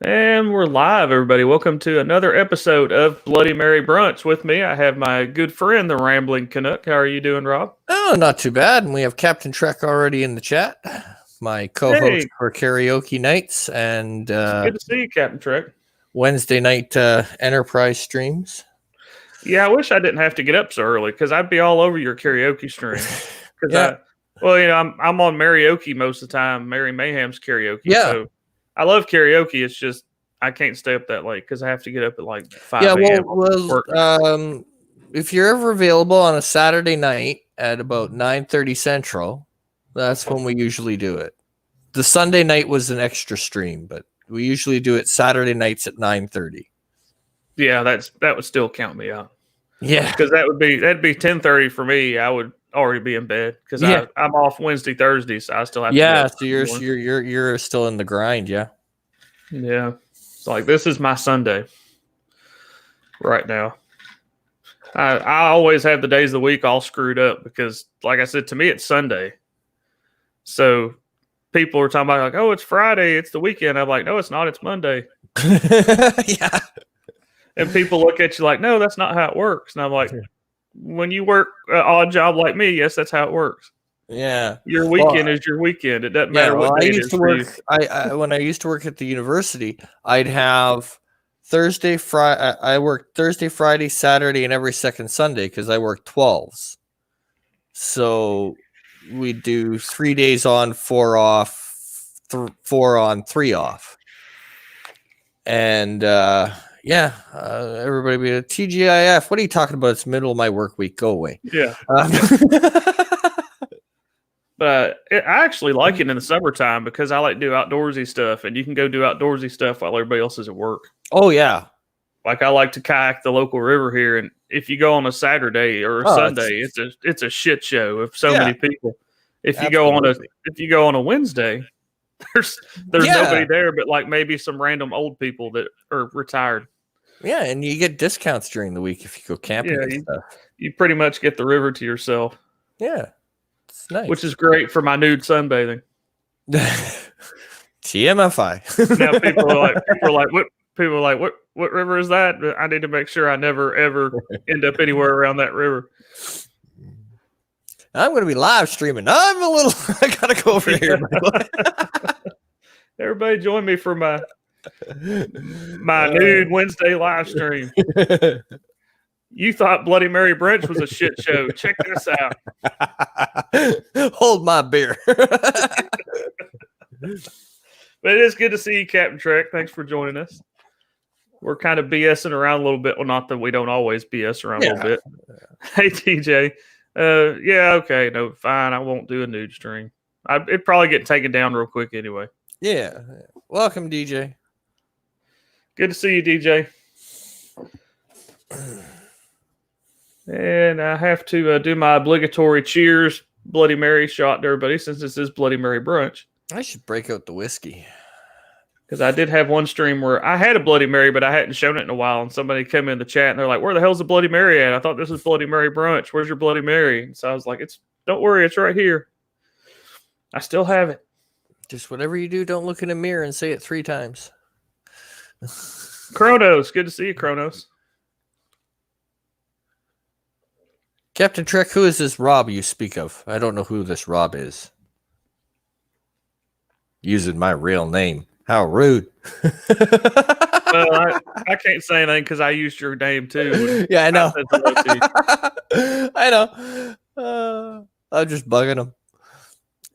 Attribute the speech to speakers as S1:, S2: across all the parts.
S1: And we're live, everybody. Welcome to another episode of Bloody Mary Brunch. With me, I have my good friend, the Rambling Canuck. How are you doing, Rob?
S2: Oh, not too bad. And we have Captain Trek already in the chat, my co-host
S1: Hey,
S2: for karaoke nights and
S1: good to see you, Captain Trek.
S2: Wednesday night Enterprise streams.
S1: Yeah, I wish I didn't have to get up so early because I'd be all over your karaoke stream.
S2: Yeah.
S1: I'm on karaoke most of the time, Mary Mayhem's karaoke.
S2: Yeah.
S1: So I love karaoke. It's just I can't stay up that late because I have to get up at like 5
S2: Yeah,
S1: a.m.
S2: if you're ever available on a Saturday night at about 9:30 Central, that's when we usually do it. The Sunday night was an extra stream, but we usually do it Saturday nights at 9:30.
S1: Yeah, that would still count me out.
S2: Yeah,
S1: because that'd be 10:30 for me. I would already be in bed because I'm off Wednesday, Thursday, so I still have to.
S2: Yeah, so you're still in the grind, yeah.
S1: Yeah, it's like this is my Sunday right now. I always have the days of the week all screwed up because, like I said, to me it's Sunday. So people are talking about like, oh, it's Friday, it's the weekend. I'm like, no, it's not. It's Monday.
S2: Yeah.
S1: And people look at you like, no, that's not how it works. And I'm like, when you work an odd job like me, yes, that's how it works.
S2: Yeah.
S1: Your weekend is your weekend. It doesn't matter what day it is.
S2: When I used to work at the university, I'd have Thursday, Friday. I worked Thursday, Friday, Saturday, and every second Sunday because I worked 12s. So we do 3 days on, 4 off, 4 on, 3 off. And everybody be a TGIF. What are you talking about? It's middle of my work week. Go away.
S1: Yeah. But I actually like it in the summertime because I like to do outdoorsy stuff, and you can go do outdoorsy stuff while everybody else is at work.
S2: Oh, yeah.
S1: Like I like to kayak the local river here, and if you go on a Saturday or a Sunday, it's a shit show of so many people. If you go on a Wednesday, there's nobody there but like maybe some random old people that are retired.
S2: Yeah, and you get discounts during the week if you go camping and stuff.
S1: You pretty much get the river to yourself.
S2: Yeah. It's nice.
S1: Which is great for my nude sunbathing.
S2: TMFI.
S1: Now people are like, what river is that? I need to make sure I never ever end up anywhere around that river.
S2: I'm going to be live streaming. I got to go over here.
S1: Everybody join me for my nude Wednesday live stream. You thought Bloody Mary Brunch was a shit show. Check this out.
S2: Hold my beer.
S1: But it is good to see you, Captain Trek. Thanks for joining us. We're kind of BSing around a little bit. Well, not that we don't always BS around a little bit. Hey, TJ. Okay. No, fine. I won't do a nude stream. It'd probably get taken down real quick anyway.
S2: Yeah. Welcome, DJ.
S1: Good to see you, DJ. And I have to do my obligatory cheers, Bloody Mary shot to everybody since this is Bloody Mary Brunch.
S2: I should break out the whiskey.
S1: Because I did have one stream where I had a Bloody Mary, but I hadn't shown it in a while. And somebody came in the chat and they're like, where the hell's the Bloody Mary at? I thought this was Bloody Mary Brunch. Where's your Bloody Mary? And so I was like, don't worry, it's right here. I still have it.
S2: Just whatever you do, don't look in a mirror and say it 3 times.
S1: Kronos. Good to see you, Kronos.
S2: Captain Trek, who is this Rob you speak of? I don't know who this Rob is. Using my real name. How rude.
S1: Well, I can't say anything because I used your name too.
S2: Yeah, I know. I know. I'm just bugging him.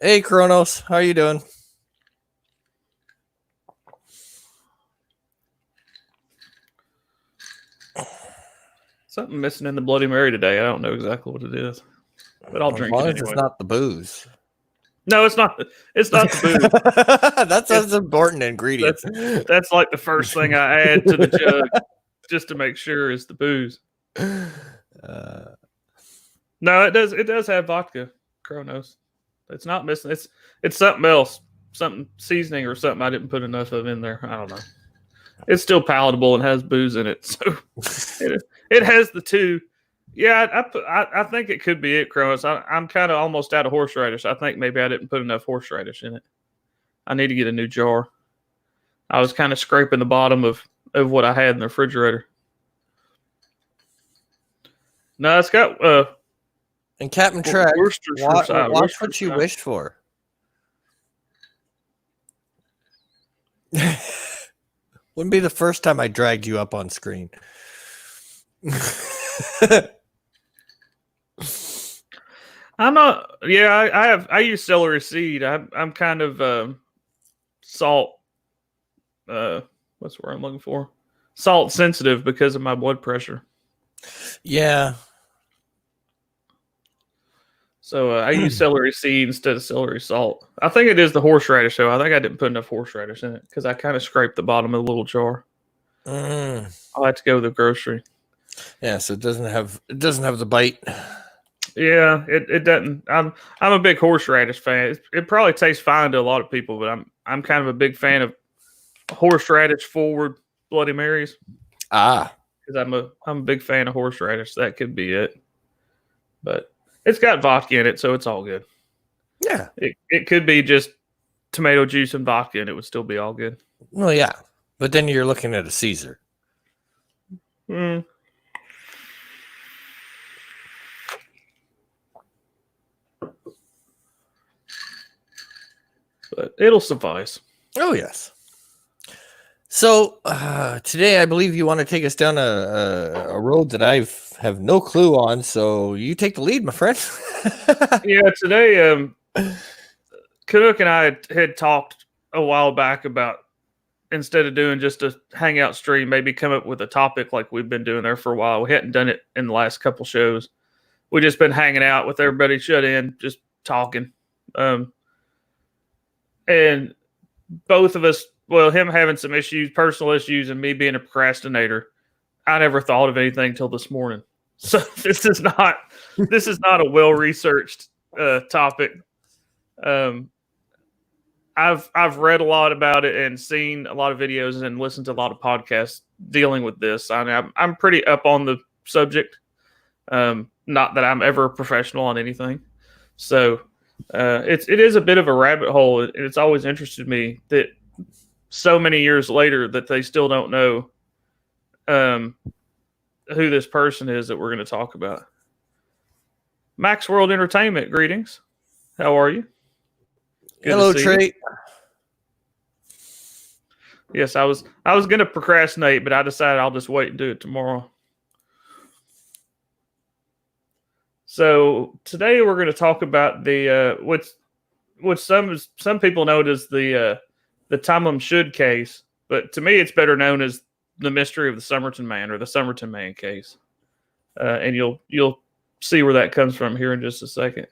S2: Hey, Kronos. How are you doing?
S1: Something missing in the Bloody Mary today. I don't know exactly what it is, but I'll drink it anyway.
S2: It's not the booze.
S1: No, it's not. It's not the booze.
S2: That's an important ingredient.
S1: That's like the first thing I add to the jug, just to make sure is the booze. No, it does. It does have vodka, Kronos. It's not missing. It's something else, something seasoning or something I didn't put enough of in there. I don't know. It's still palatable and has booze in it, so it has the two. Yeah, I think it could be it, Kronos. I'm kind of almost out of horseradish. I think maybe I didn't put enough horseradish in it. I need to get a new jar. I was kind of scraping the bottom of what I had in the refrigerator. No, it's got
S2: And Captain Trek,
S1: Worcestershire
S2: watch
S1: Worcestershire
S2: what you
S1: sauce.
S2: wish for. Wouldn't be the first time I dragged you up on screen.
S1: I'm not. Yeah, I use celery seed. I'm kind of salt. What's the word I'm looking for? Salt sensitive because of my blood pressure.
S2: Yeah.
S1: So I use celery seed instead of celery salt. I think it is the horseradish though. I think I didn't put enough horseradish in it because I kind of scraped the bottom of the little jar. I'll have to go to the grocery.
S2: Yeah, so it doesn't have the bite.
S1: Yeah, it doesn't. I'm a big horseradish fan. It probably tastes fine to a lot of people, but I'm kind of a big fan of horseradish forward Bloody Marys.
S2: Because
S1: I'm a big fan of horseradish. That could be it, but it's got vodka in it, so it's all good.
S2: Yeah,
S1: it could be just tomato juice and vodka, and it would still be all good.
S2: Well, yeah, but then you're looking at a Caesar.
S1: But it'll suffice.
S2: Oh, yes. So today, I believe you want to take us down a road that I have no clue on. So you take the lead, my friend.
S1: Yeah, today, Canuck and I had talked a while back about instead of doing just a hangout stream, maybe come up with a topic like we've been doing there for a while. We hadn't done it in the last couple shows. We just been hanging out with everybody shut in, just talking. And both of us, well, him having some issues, personal issues, and me being a procrastinator, I never thought of anything till this morning. So this is not a well-researched topic. I've read a lot about it and seen a lot of videos and listened to a lot of podcasts dealing with this. I'm pretty up on the subject. Not that I'm ever a professional on anything. So it is a bit of a rabbit hole. It's always interested me that so many years later that they still don't know who this person is that we're going to talk about. Max World Entertainment, greetings. How are you?
S2: Good. Hello, Trey.
S1: Yes, I was going to procrastinate, but I decided I'll just wait and do it tomorrow. So today we're going to talk about the which some people know as the Tomlin Should case, but to me it's better known as the mystery of the Somerton Man or the Somerton Man case. And you'll see where that comes from here in just a second.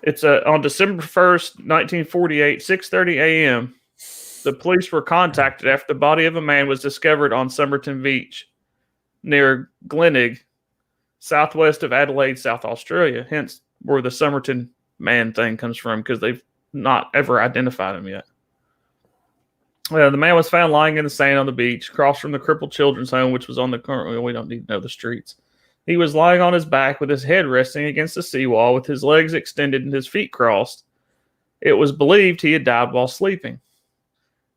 S1: It's on December 1st, 1948, 6:30 a.m. The police were contacted after the body of a man was discovered on Somerton Beach near Glenig, southwest of Adelaide, South Australia. Hence where the Somerton Man thing comes from, because they've not ever identified him yet. The man was found lying in the sand on the beach, across from the crippled children's home, which was on the current. We don't need to know the streets. He was lying on his back with his head resting against the seawall, with his legs extended and his feet crossed. It was believed he had died while sleeping.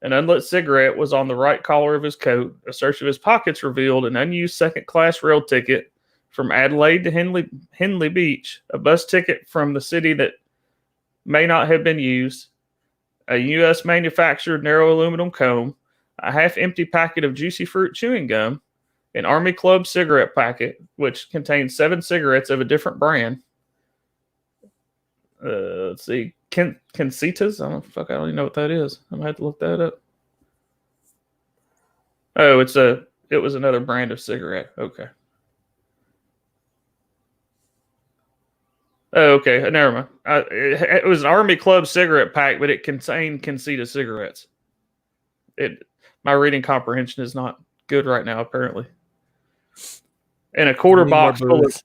S1: An unlit cigarette was on the right collar of his coat. A search of his pockets revealed an unused second-class rail ticket from Adelaide to Henley Beach, a bus ticket from the city that may not have been used, a U.S. manufactured narrow aluminum comb, a half-empty packet of juicy fruit chewing gum, an Army Club cigarette packet, which contained 7 cigarettes of a different brand. Let's see. Kensitas? I don't even know what that is. I'm going to have to look that up. Oh, it was another brand of cigarette. Okay. Oh, okay. Never mind. It was an Army Club cigarette pack, but it contained Kensita cigarettes. My reading comprehension is not good right now, apparently. And a quarter box full of...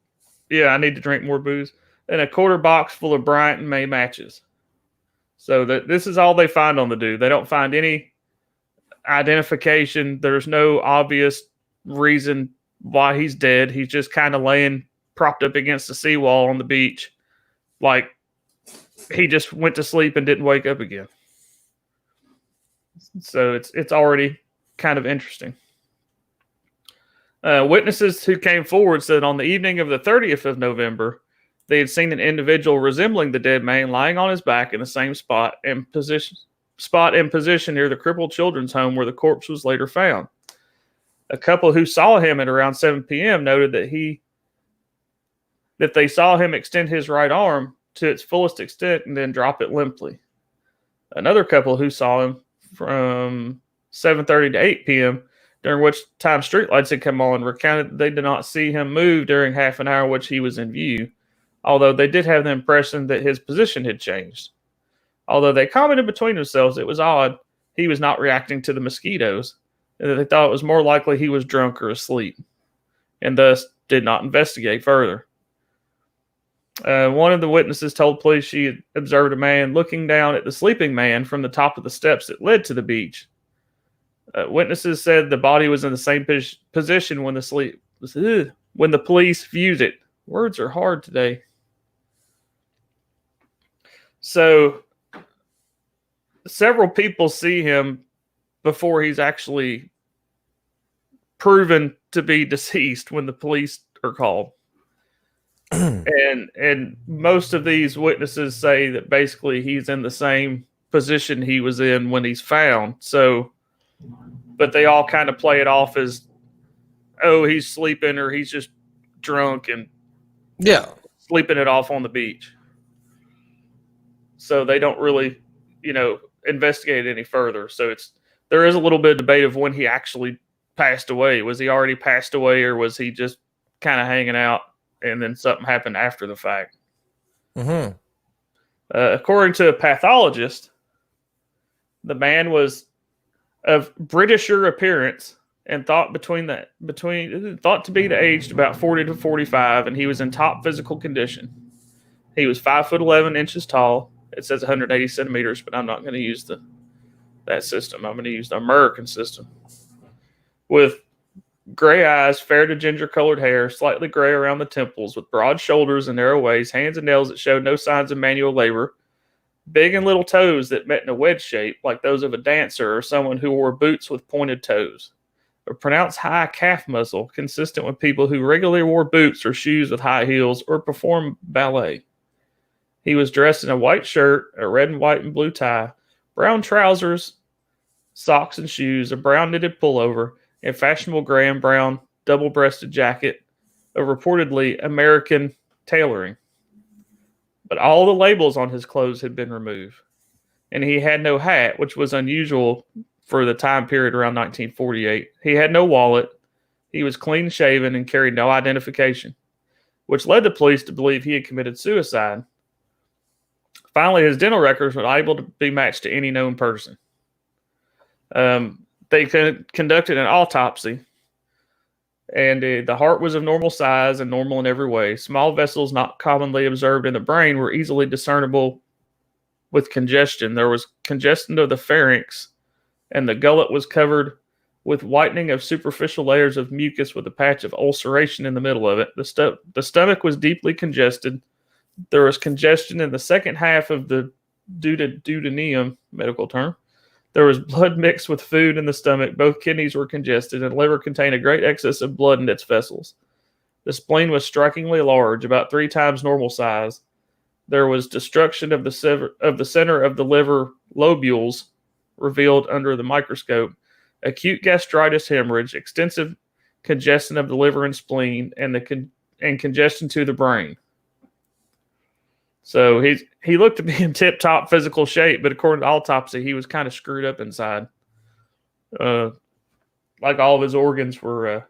S1: Yeah, I need to drink more booze. And a quarter box full of Bryant and May matches. So this is all they find on the dude. They don't find any identification. There's no obvious reason why he's dead. He's just kind of laying propped up against the seawall on the beach, like he just went to sleep and didn't wake up again. So it's already kind of interesting. Witnesses who came forward said on the evening of the 30th of November, they had seen an individual resembling the dead man lying on his back in the same spot and position near the crippled children's home where the corpse was later found. A couple who saw him at around 7 p.m. noted that they saw him extend his right arm to its fullest extent and then drop it limply. Another couple who saw him from 7:30 to 8 p.m., during which time streetlights had come on, recounted that they did not see him move during half an hour in which he was in view, although they did have the impression that his position had changed. Although they commented between themselves it was odd he was not reacting to the mosquitoes, and that they thought it was more likely he was drunk or asleep, and thus did not investigate further. One of the witnesses told police she had observed a man looking down at the sleeping man from the top of the steps that led to the beach. Witnesses said the body was in the same position when the police viewed it. Words are hard today. So, several people see him before he's actually proven to be deceased when the police are called. and most of these witnesses say that basically he's in the same position he was in when he's found. So, but they all kind of play it off as, oh, he's sleeping or he's just drunk and sleeping it off on the beach. So they don't really, investigate any further. So there is a little bit of debate of when he actually passed away. Was he already passed away, or was he just kind of hanging out and then something happened after the fact?
S2: Mm-hmm.
S1: According to a pathologist, the man was of Britisher appearance and thought to be the aged about 40 to 45, and he was in top physical condition. He was 5'11" tall. It says 180 centimeters, but I'm not going to use that system. I'm going to use the American system. With gray eyes, fair to ginger colored hair, slightly gray around the temples, with broad shoulders and narrow waist, hands and nails that showed no signs of manual labor, big and little toes that met in a wedge shape like those of a dancer or someone who wore boots with pointed toes, a pronounced high calf muscle consistent with people who regularly wore boots or shoes with high heels or performed ballet. He was dressed in a white shirt, a red and white and blue tie, brown trousers, socks and shoes, a brown knitted pullover, and fashionable gray and brown double-breasted jacket of reportedly American tailoring. But all the labels on his clothes had been removed, and he had no hat, which was unusual for the time period around 1948. He had no wallet. He was clean-shaven and carried no identification, which led the police to believe he had committed suicide. Finally, his dental records were able to be matched to any known person. They conducted an autopsy, and the heart was of normal size and normal in every way. Small vessels not commonly observed in the brain were easily discernible with congestion. There was congestion of the pharynx, and the gullet was covered with whitening of superficial layers of mucus with a patch of ulceration in the middle of it. The stomach was deeply congested. There was congestion in the second half of the duodenum, medical term. There was blood mixed with food in the stomach. Both kidneys were congested, and the liver contained a great excess of blood in its vessels. The spleen was strikingly large, about 3 times normal size. There was destruction of the center of the liver lobules revealed under the microscope, acute gastritis hemorrhage, extensive congestion of the liver and spleen, and congestion to the brain. So he looked to be in tip-top physical shape, but according to autopsy, he was kind of screwed up inside. Like all of his organs were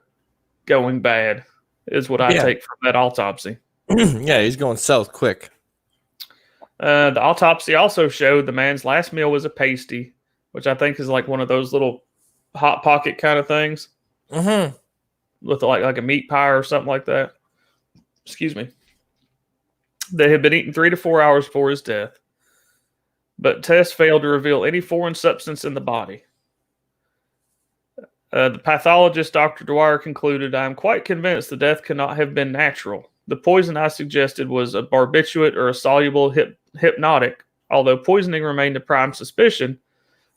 S1: going bad, is what I take from that autopsy.
S2: Yeah, he's going south quick.
S1: The autopsy also showed the man's last meal was a pasty, which I think is like one of those little Hot Pocket kind of things.
S2: Mm-hmm.
S1: With like a meat pie or something like that. Excuse me. They had been eaten 3 to 4 hours before his death, but tests failed to reveal any foreign substance in the body. The pathologist, Dr. Dwyer, concluded, "I am quite convinced the death cannot have been natural. The poison I suggested was a barbiturate or a soluble hypnotic. Although poisoning remained a prime suspicion,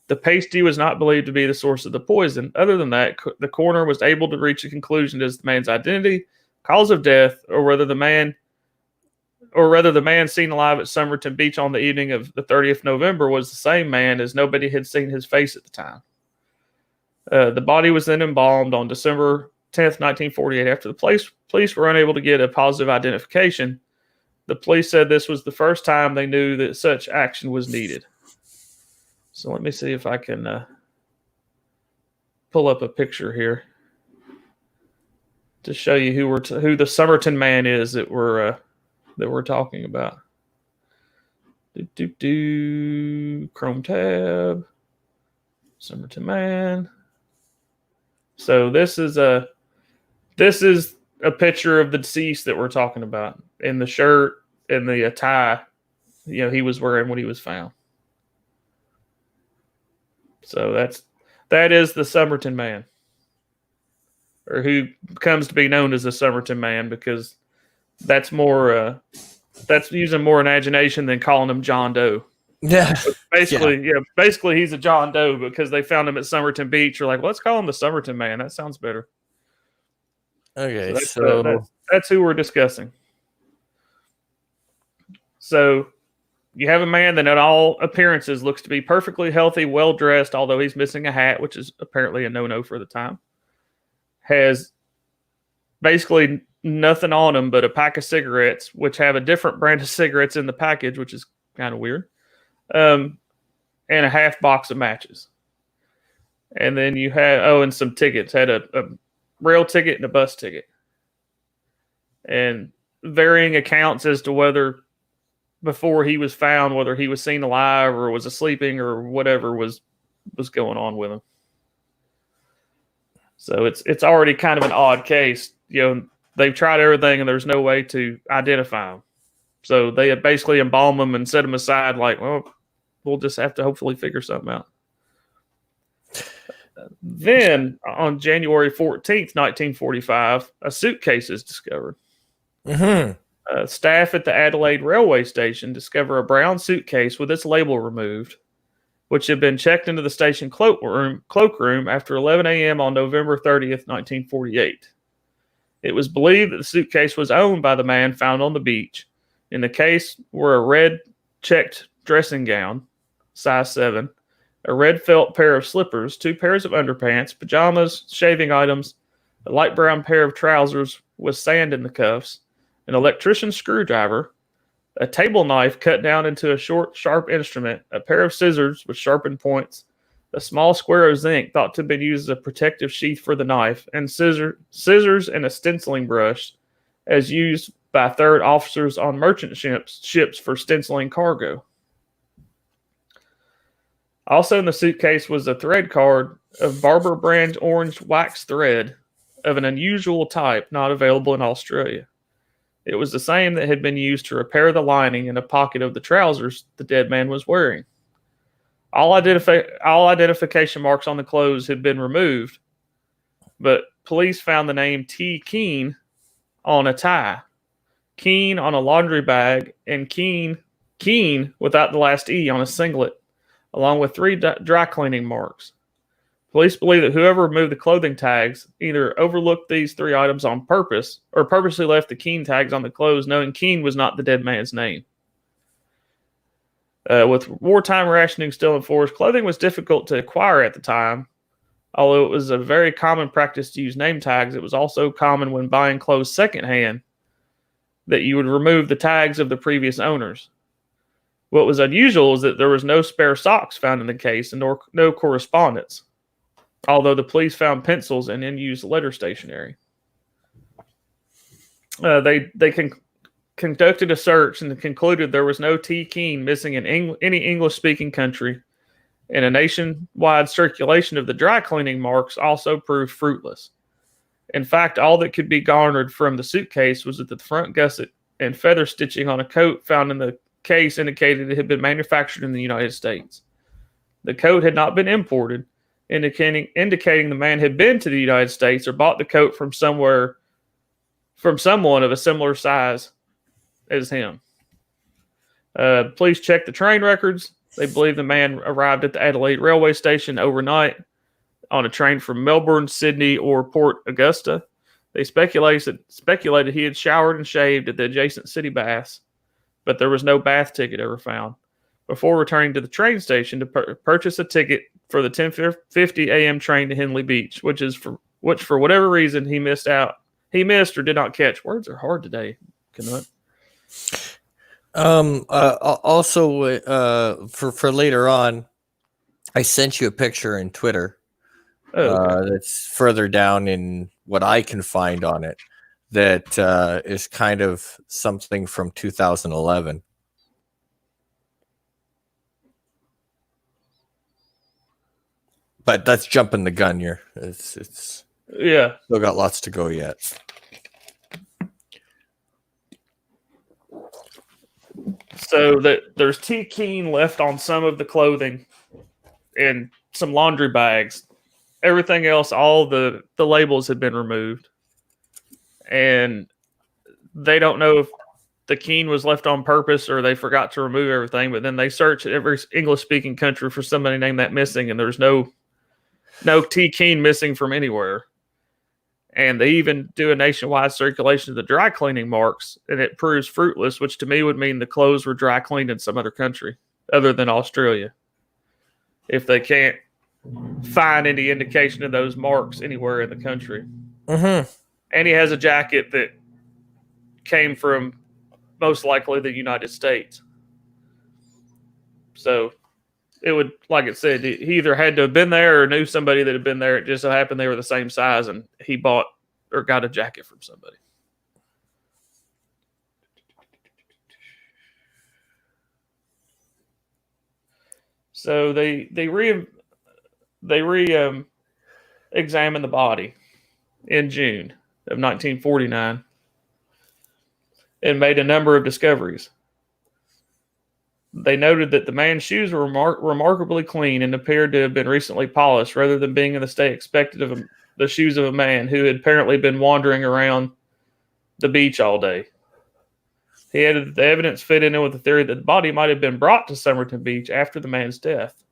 S1: the pasty was not believed to be the source of the poison. Other than that, the coroner was able to reach a conclusion as the man's identity, cause of death, or rather the man seen alive at Somerton Beach on the evening of the 30th November was the same man, as nobody had seen his face at the time. The body was then embalmed on December 10th, 1948. After the police were unable to get a positive identification, the police said this was the first time they knew that such action was needed. So let me see if I can pull up a picture here to show you who the Somerton man is that we're talking about. Chrome tab, Somerton man. So this is a picture of the deceased that we're talking about, in the shirt and the tie, he was wearing when he was found. So that is the Somerton man, or who comes to be known as the Somerton man, because that's using more imagination than calling him John Doe.
S2: Yeah.
S1: Basically he's a John Doe because they found him at Somerton Beach. You're like, let's call him the Somerton man. That sounds better.
S2: Okay,
S1: so that's who we're discussing. So you have a man that, at all appearances, looks to be perfectly healthy, well dressed, although he's missing a hat, which is apparently a no-no for the time. Has basically nothing on him but a pack of cigarettes, which have a different brand of cigarettes in the package, which is kind of weird, and a half box of matches. And then you had and some tickets. Had a rail ticket and a bus ticket, and varying accounts as to whether before he was found, whether he was seen alive or was sleeping or whatever was going on with him. So it's already kind of an odd case. They've tried everything and there's no way to identify him. So they had basically embalmed him and set him aside like, well, we'll just have to hopefully figure something out. Then on January 14th, 1945, a suitcase is discovered.
S2: Mm-hmm.
S1: Staff at the Adelaide railway station discover a brown suitcase with its label removed, which had been checked into the station cloakroom after 11 a.m. on November 30th, 1948. It was believed that the suitcase was owned by the man found on the beach. In the case were a red checked dressing gown, size 7, a red felt pair of slippers, 2 pairs of underpants, pajamas, shaving items, a light brown pair of trousers with sand in the cuffs, an electrician's screwdriver, a table knife cut down into a short, sharp instrument, a pair of scissors with sharpened points, a small square of zinc thought to have been used as a protective sheath for the knife, and scissors and a stenciling brush as used by third officers on merchant ships for stenciling cargo. Also in the suitcase was a thread card of Barber brand orange wax thread of an unusual type not available in Australia. It was the same that had been used to repair the lining in a pocket of the trousers the dead man was wearing. All identification marks on the clothes had been removed, but police found the name T. Keene on a tie, Keene on a laundry bag, and Keene without the last E on a singlet, along with 3 dry cleaning marks. Police believe that whoever removed the clothing tags either overlooked these 3 items on purpose or purposely left the Keene tags on the clothes, knowing Keene was not the dead man's name. With wartime rationing still in force, clothing was difficult to acquire at the time. Although it was a very common practice to use name tags, it was also common when buying clothes secondhand that you would remove the tags of the previous owners. What was unusual is that there was no spare socks found in the case and no correspondence, although the police found pencils and unused letter stationery. They conducted a search and concluded there was no T. Keene missing in any English-speaking country, and a nationwide circulation of the dry cleaning marks also proved fruitless. In fact, all that could be garnered from the suitcase was that the front gusset and feather stitching on a coat found in the case indicated it had been manufactured in the United States. The coat had not been imported, indicating the man had been to the United States or bought the coat from somewhere from someone of a similar size as him. Police checked the train records. They believe the man arrived at the Adelaide railway station overnight on a train from Melbourne, Sydney, or Port Augusta. They speculated he had showered and shaved at the adjacent city baths, but there was no bath ticket ever found. Before returning to the train station to purchase a ticket for the 10:50 a.m. train to Henley Beach, which for whatever reason he missed or did not catch. Words are hard today, Canuck.
S2: Also, for later on, I sent you a picture in Twitter. Okay. That's further down in what I can find on it. That is kind of something from 2011. But that's jumping the gun here. It's
S1: yeah.
S2: Still got lots to go yet.
S1: So there's T-Keen left on some of the clothing and some laundry bags. Everything else, all the labels had been removed. And they don't know if the Keen was left on purpose or they forgot to remove everything. But then they search every English-speaking country for somebody named that missing, and there's no T-Keen missing from anywhere. And they even do a nationwide circulation of the dry cleaning marks, and it proves fruitless, which to me would mean the clothes were dry cleaned in some other country other than Australia. If they can't find any indication of those marks anywhere in the country.
S2: Mm-hmm.
S1: And he has a jacket that came from most likely the United States. So it would, like it said, he either had to have been there or knew somebody that had been there. It just so happened they were the same size, and he bought or got a jacket from somebody. So they examined the body in June of 1949 and made a number of discoveries. They noted that the man's shoes were remarkably clean and appeared to have been recently polished rather than being in the state expected of the shoes of a man who had apparently been wandering around the beach all day. He added that the evidence fit in with the theory that the body might have been brought to Somerton Beach after the man's death,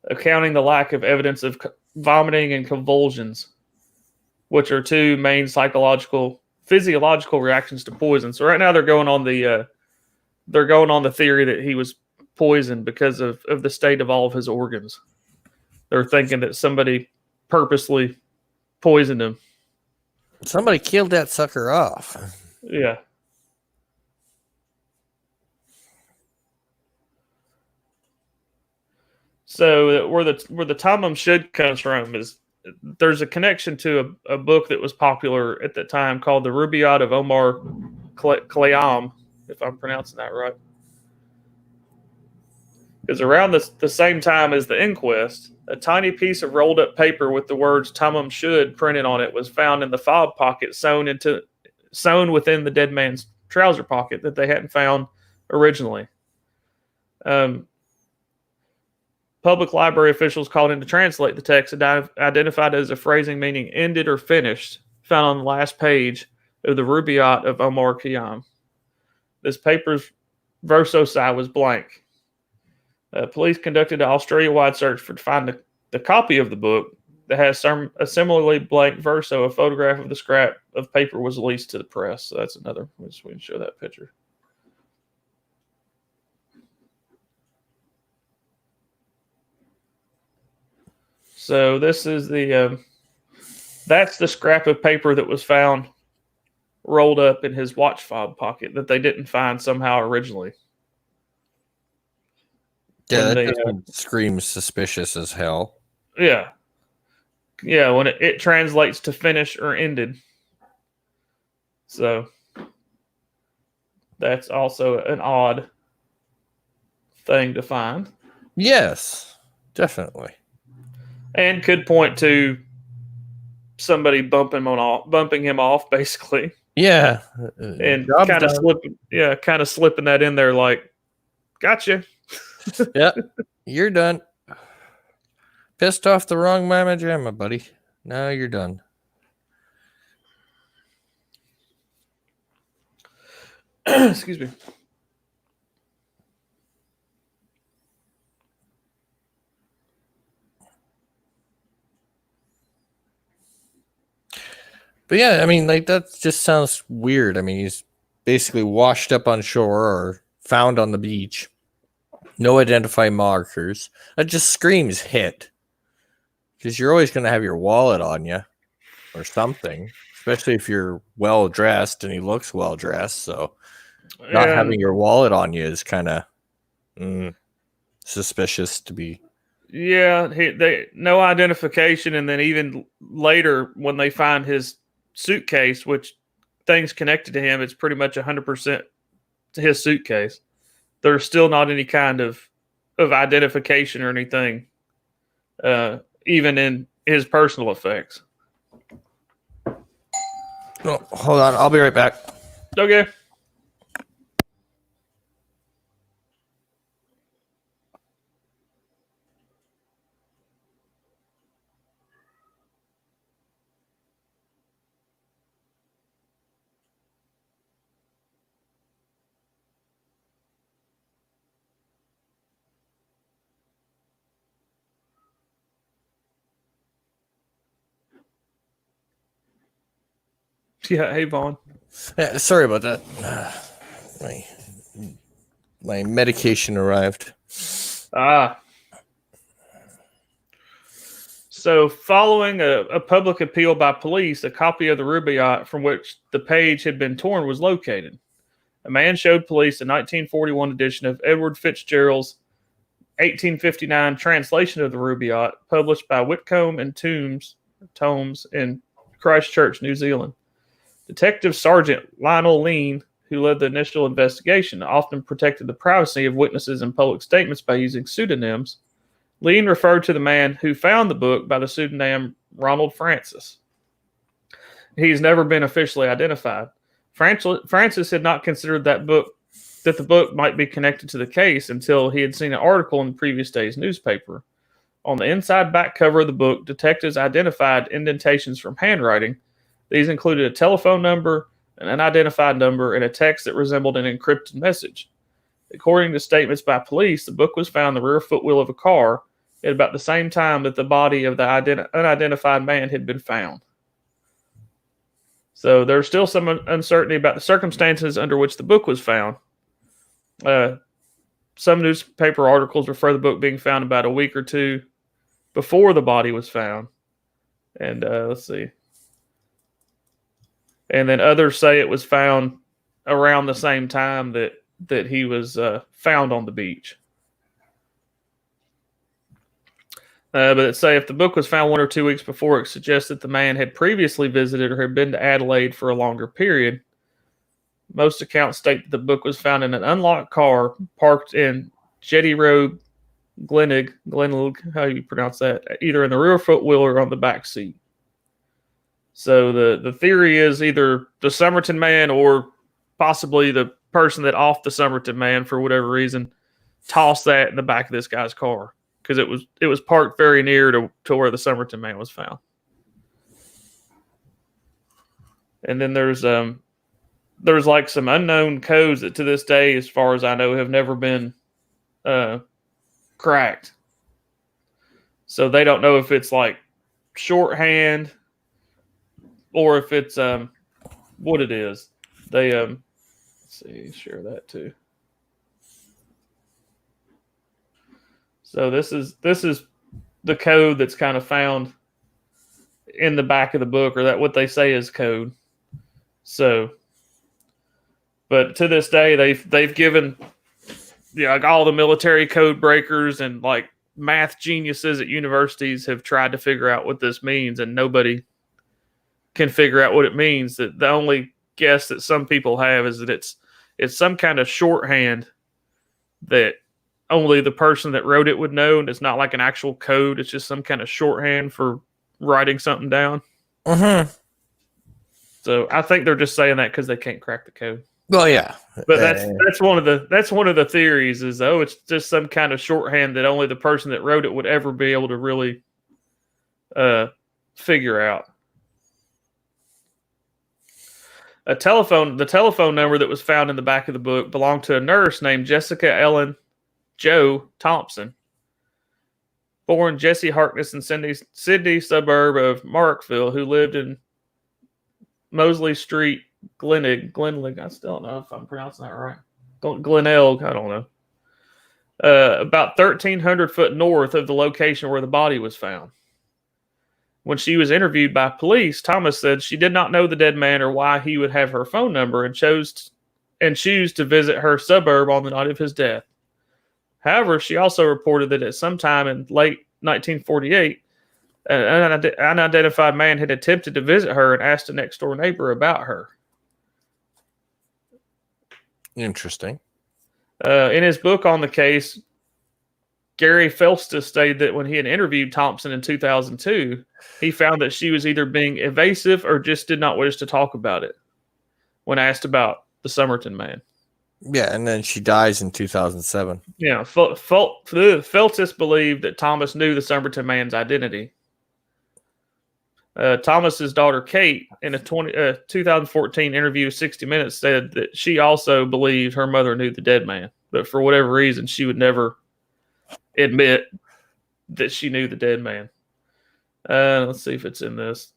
S1: accounting the lack of evidence of vomiting and convulsions, which are two main physiological reactions to poison. So right now they're going on the theory that he was poisoned because of the state of all of his organs. They're thinking that somebody purposely poisoned him.
S2: Somebody killed that sucker off.
S1: Yeah. So where the Tamam Shud comes from is there's a connection to a book that was popular at the time called The Rubaiyat of Omar Khayyam, if I'm pronouncing that right. Because around the same time as the inquest, a tiny piece of rolled up paper with the words Tamam Shud printed on it was found in the fob pocket sewn within the dead man's trouser pocket that they hadn't found originally. Public library officials called in to translate the text and identified it as a phrasing meaning ended or finished, found on the last page of the Rubaiyat of Omar Khayyam. This paper's verso side was blank. Police conducted an Australia-wide search to find the copy of the book that has a similarly blank verso. A photograph of the scrap of paper was released to the press. So that's another. We can show that picture. So this is that's the scrap of paper that was found rolled up in his watch fob pocket that they didn't find somehow originally.
S2: Yeah, that screams suspicious as hell.
S1: Yeah. Yeah, when it translates to finish or ended. So that's also an odd thing to find.
S2: Yes, definitely.
S1: And could point to somebody bumping him off, basically.
S2: Yeah,
S1: and kind of slipping that in there, like, gotcha.
S2: Yeah, you're done. Pissed off the wrong mama jamma, buddy. Now you're done.
S1: Excuse me.
S2: But yeah, I mean, like that just sounds weird. I mean, he's basically washed up on shore or found on the beach. No identifying markers. That just screams hit. Because you're always going to have your wallet on you or something, especially if you're well dressed and he looks well dressed. So not having your wallet on you is kind of suspicious to be.
S1: Yeah, they no identification, and then even later when they find his suitcase, which things connected to him, it's pretty much 100% his suitcase. There's still not any kind of identification or anything, even in his personal effects.
S2: Oh, hold on, I'll be right back.
S1: Okay. Yeah, hey Vaughn.
S2: Yeah, sorry about that. My medication arrived.
S1: So, following a public appeal by police, a copy of the Rubaiyat from which the page had been torn was located. A man showed police a 1941 edition of Edward Fitzgerald's 1859 translation of the Rubaiyat, published by Whitcomb and Tomes in Christchurch, New Zealand. Detective Sergeant Lionel Lean, who led the initial investigation, often protected the privacy of witnesses and public statements by using pseudonyms. Lean referred to the man who found the book by the pseudonym Ronald Francis. He's never been officially identified. Francis had not considered that the book might be connected to the case until he had seen an article in the previous day's newspaper. On the inside back cover of the book, detectives identified indentations from handwriting. These included a telephone number, an unidentified number, and a text that resembled an encrypted message. According to statements by police, the book was found in the rear footwheel of a car at about the same time that the body of the unidentified man had been found. So there's still some uncertainty about the circumstances under which the book was found. Some newspaper articles refer to the book being found about a week or two before the body was found. And let's see. And then others say it was found around the same time that he was found on the beach. But it say if the book was found 1 or 2 weeks before, it suggests that the man had previously visited or had been to Adelaide for a longer period. Most accounts state that the book was found in an unlocked car parked in Jetty Road, Glenelg, how you pronounce that, either in the rear footwheel or on the back seat. So the theory is either the Somerton man or possibly the person that off the Somerton man, for whatever reason, tossed that in the back of this guy's car, because it was parked very near to where the Somerton man was found. And then there's like some unknown codes that to this day, as far as I know, have never been cracked. So they don't know if it's like shorthand or if it's what it is. They let's see, share that too. So this is the code that's kind of found in the back of the book, or that what they say is code. So, but to this day, they've given like all the military code breakers and like math geniuses at universities have tried to figure out what this means, and nobody can figure out what it means. That the only guess that some people have is that it's some kind of shorthand that only the person that wrote it would know, and it's not like an actual code. It's just some kind of shorthand for writing something down.
S2: Mm-hmm.
S1: So I think they're just saying that because they can't crack the code.
S2: Well, yeah,
S1: but that's one of the theories is it's just some kind of shorthand that only the person that wrote it would ever be able to really figure out. The telephone number that was found in the back of the book belonged to a nurse named Jessica Ellen Joe Thompson, born Jesse Harkness in Sydney suburb of Markville, who lived in Mosley Street, Glenelg. I still don't know if I'm pronouncing that right. Glenelg, I don't know. About 1,300 foot north of the location where the body was found. When she was interviewed by police, Thomas said she did not know the dead man or why he would have her phone number and choose to visit her suburb on the night of his death. However, she also reported that at some time in late 1948, an unidentified man had attempted to visit her and asked a next-door neighbor about her.
S2: Interesting.
S1: In his book on the case, Gary Felsta stated that when he had interviewed Thompson in 2002, he found that she was either being evasive or just did not wish to talk about it when asked about the Somerton man.
S2: Yeah, and then she dies in 2007.
S1: Yeah, Feltis believed that Thomas knew the Somerton man's identity. Thomas's daughter Kate, in a 2014 interview with 60 Minutes, said that she also believed her mother knew the dead man, but for whatever reason, she would never admit that she knew the dead man. Let's see if it's in this.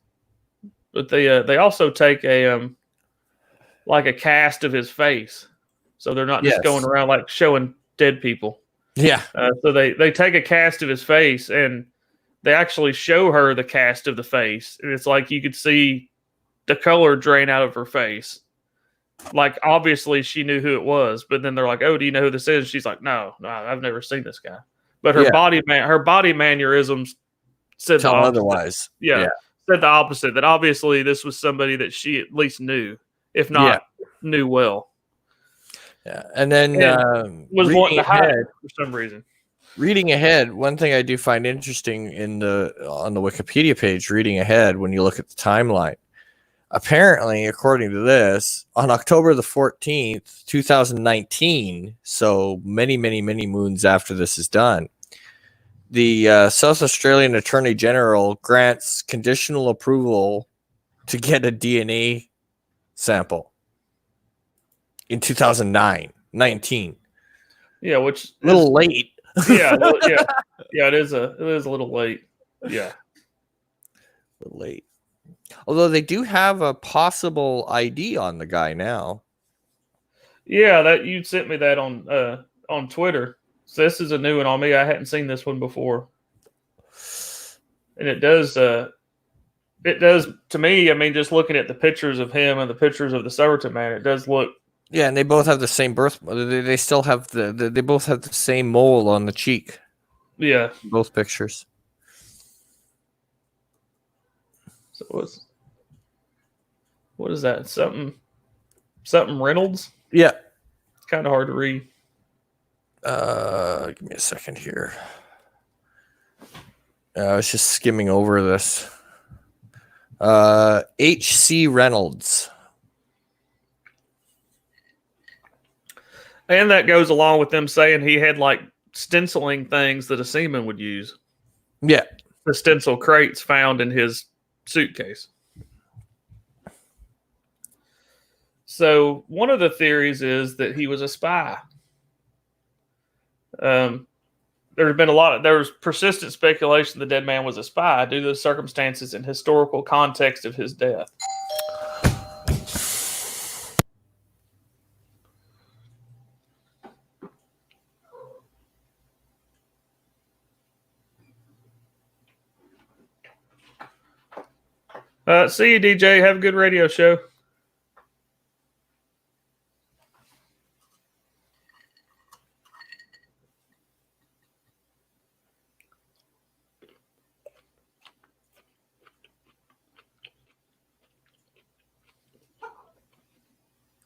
S1: But they also take a cast of his face, so they're not just going around like showing dead people.
S2: Yeah.
S1: So they take a cast of his face and they actually show her the cast of the face, and it's like you could see the color drain out of her face. Like obviously she knew who it was, but then they're like, "Oh, do you know who this is?" She's like, "No, I've never seen this guy." But her body mannerisms said
S2: tell otherwise.
S1: Yeah, said the opposite. That obviously this was somebody that she at least knew, if not knew well.
S2: Yeah, and then
S1: was wanting to hide it for some reason.
S2: Reading ahead, one thing I do find interesting on the Wikipedia page, reading ahead when you look at the timeline. Apparently, according to this, on October the 14th, 2019, so many, many, many moons after this is done, the South Australian Attorney General grants conditional approval to get a DNA sample in 2019.
S1: Yeah, which
S2: a little late.
S1: Yeah, it is a little late. Yeah,
S2: a little late. Although they do have a possible ID on the guy now.
S1: Yeah, that you sent me that on Twitter. So this is a new one on me. I hadn't seen this one before, and it does to me. I mean, just looking at the pictures of him and the pictures of the Somerton man, it does look.
S2: Yeah, and they both have the same birth. They still have they both have the same mole on the cheek.
S1: Yeah,
S2: both pictures.
S1: So what is that? Something Reynolds?
S2: Yeah.
S1: It's kind of hard to read.
S2: Give me a second here. I was just skimming over this. H.C. Reynolds.
S1: And that goes along with them saying he had like stenciling things that a seaman would use.
S2: Yeah.
S1: The stencil crates found in his suitcase. So one of the theories is that he was a spy. There was persistent speculation the dead man was a spy due to the circumstances and historical context of his death. See you, DJ. Have a good radio show.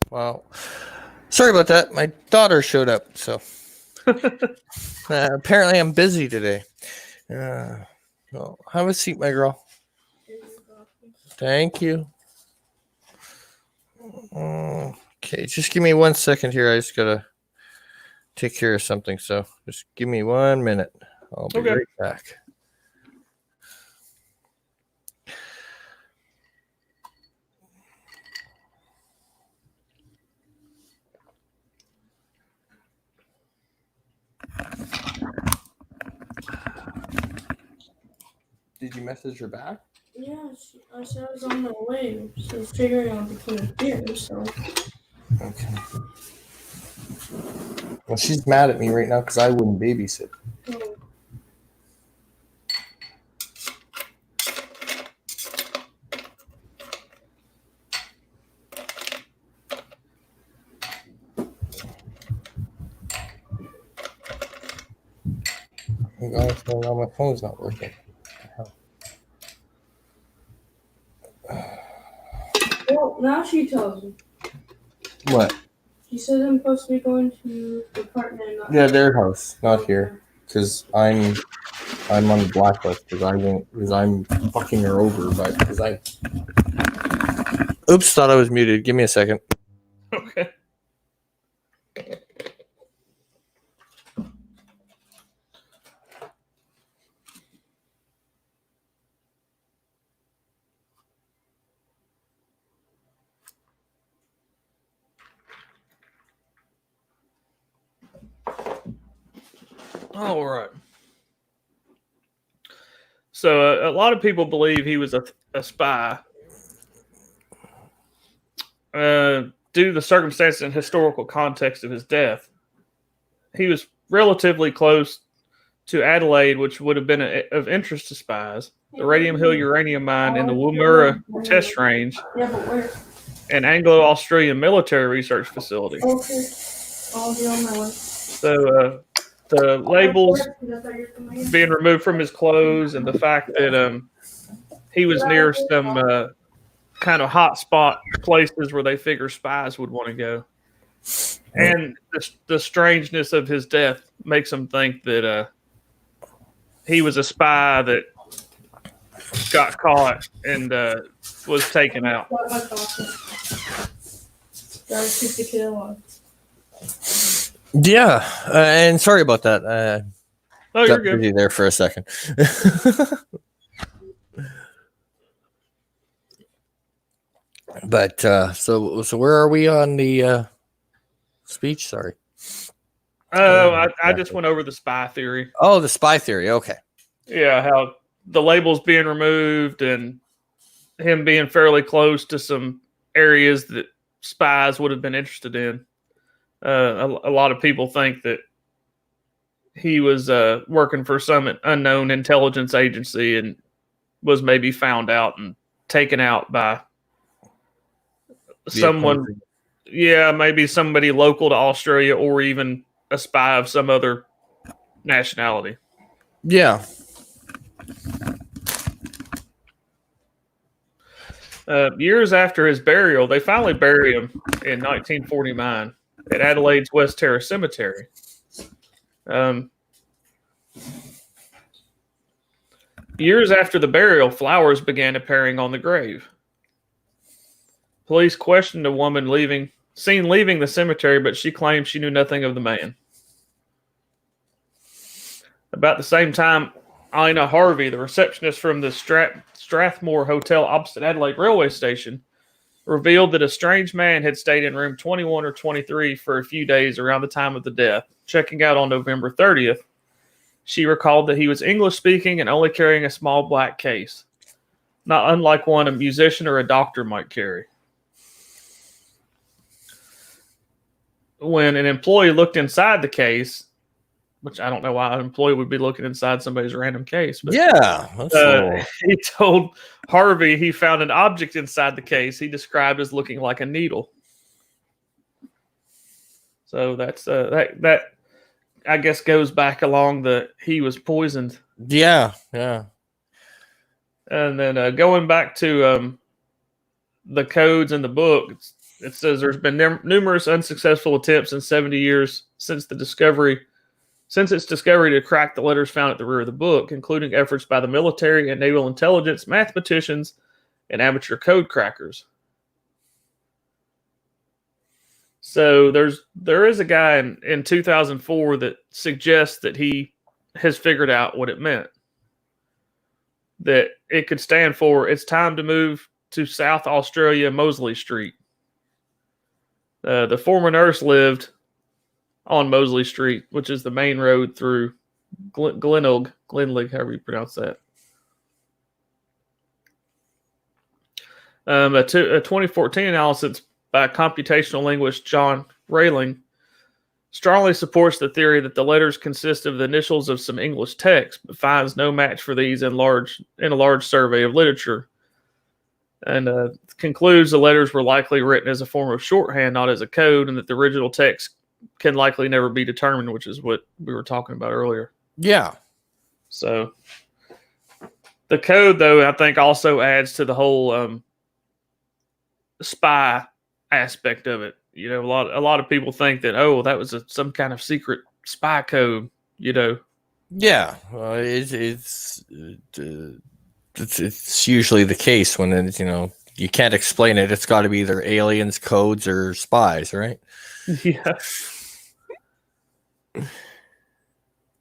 S2: Wow. Sorry about that. My daughter showed up, so apparently I'm busy today. Well, have a seat, my girl. Thank you. Okay, just give me 1 second here. I just gotta take care of something, so just give me 1 minute. I'll be right back. Did you message her back?
S3: Yeah, I said I was on my way. So I was figuring out the kind of beer, so.
S2: Okay. Well, she's mad at me right now because I wouldn't babysit.
S3: Oh.
S2: Now my phone's not working.
S3: Well, now she tells me.
S2: What?
S3: She says I'm supposed to be going to the partner.
S2: Yeah, their house, not here, because I'm on the blacklist because I'm fucking her over, but because I. Oops, thought I was muted. Give me a second.
S1: Okay. All right. So a lot of people believe he was a spy. Due to the circumstances and historical context of his death, he was relatively close to Adelaide, which would have been of interest to spies. The Radium Hill uranium mine in the Woomera test range, an Anglo-Australian military research facility.
S3: Okay. I'll be on my way.
S1: So the labels being removed from his clothes and the fact that he was near some kind of hot spot places where they figure spies would want to go. And the strangeness of his death makes them think that he was a spy that got caught and was taken out.
S3: Gotta keep the kid alive.
S2: Yeah, and sorry about that.
S1: Oh, you're
S2: got
S1: good.
S2: busy there for a second. But so where are we on the speech? Sorry.
S1: Oh, I just went over the spy theory.
S2: Oh, the spy theory. Okay.
S1: Yeah, how the labels being removed and him being fairly close to some areas that spies would have been interested in. A lot of people think that he was working for some unknown intelligence agency and was maybe found out and taken out by someone. Yeah, maybe somebody local to Australia or even a spy of some other nationality.
S2: Yeah.
S1: Years after his burial, they finally buried him in 1949 at Adelaide's West Terrace Cemetery. Years after the burial, flowers began appearing on the grave. Police questioned a woman seen leaving the cemetery, but she claimed she knew nothing of the man. About the same time, Ina Harvey, the receptionist from the Strathmore Hotel opposite Adelaide Railway Station, revealed that a strange man had stayed in room 21 or 23 for a few days around the time of the death. Checking out on November 30th, she recalled that he was English-speaking and only carrying a small black case, not unlike one a musician or a doctor might carry. When an employee looked inside the case, which I don't know why an employee would be looking inside somebody's random case. But,
S2: yeah.
S1: He told Harvey he found an object inside the case he described as looking like a needle. So that's that I guess goes back along he was poisoned.
S2: Yeah.
S1: And then going back to the codes in the book, it says there's been numerous unsuccessful attempts in 70 years since its discovery to crack the letters found at the rear of the book, including efforts by the military and naval intelligence, mathematicians, and amateur code crackers. So there is a guy in 2004 that suggests that he has figured out what it meant. That it could stand for, it's time to move to South Australia, Mosley Street. The former nurse lived on Mosley Street, which is the main road through Glenelg, however you pronounce that. A 2014 analysis by computational linguist John Rayling strongly supports the theory that the letters consist of the initials of some English text, but finds no match for these in a large survey of literature. And concludes the letters were likely written as a form of shorthand, not as a code, and that the original text can likely never be determined, which is what we were talking about earlier.
S2: Yeah.
S1: So the code, though, I think also adds to the whole spy aspect of it. You know, a lot of people think that, oh, that was some kind of secret spy code. You know.
S2: Yeah, it's usually the case when it's, you know, you can't explain it. It's got to be either aliens, codes, or spies, right?
S1: Yeah.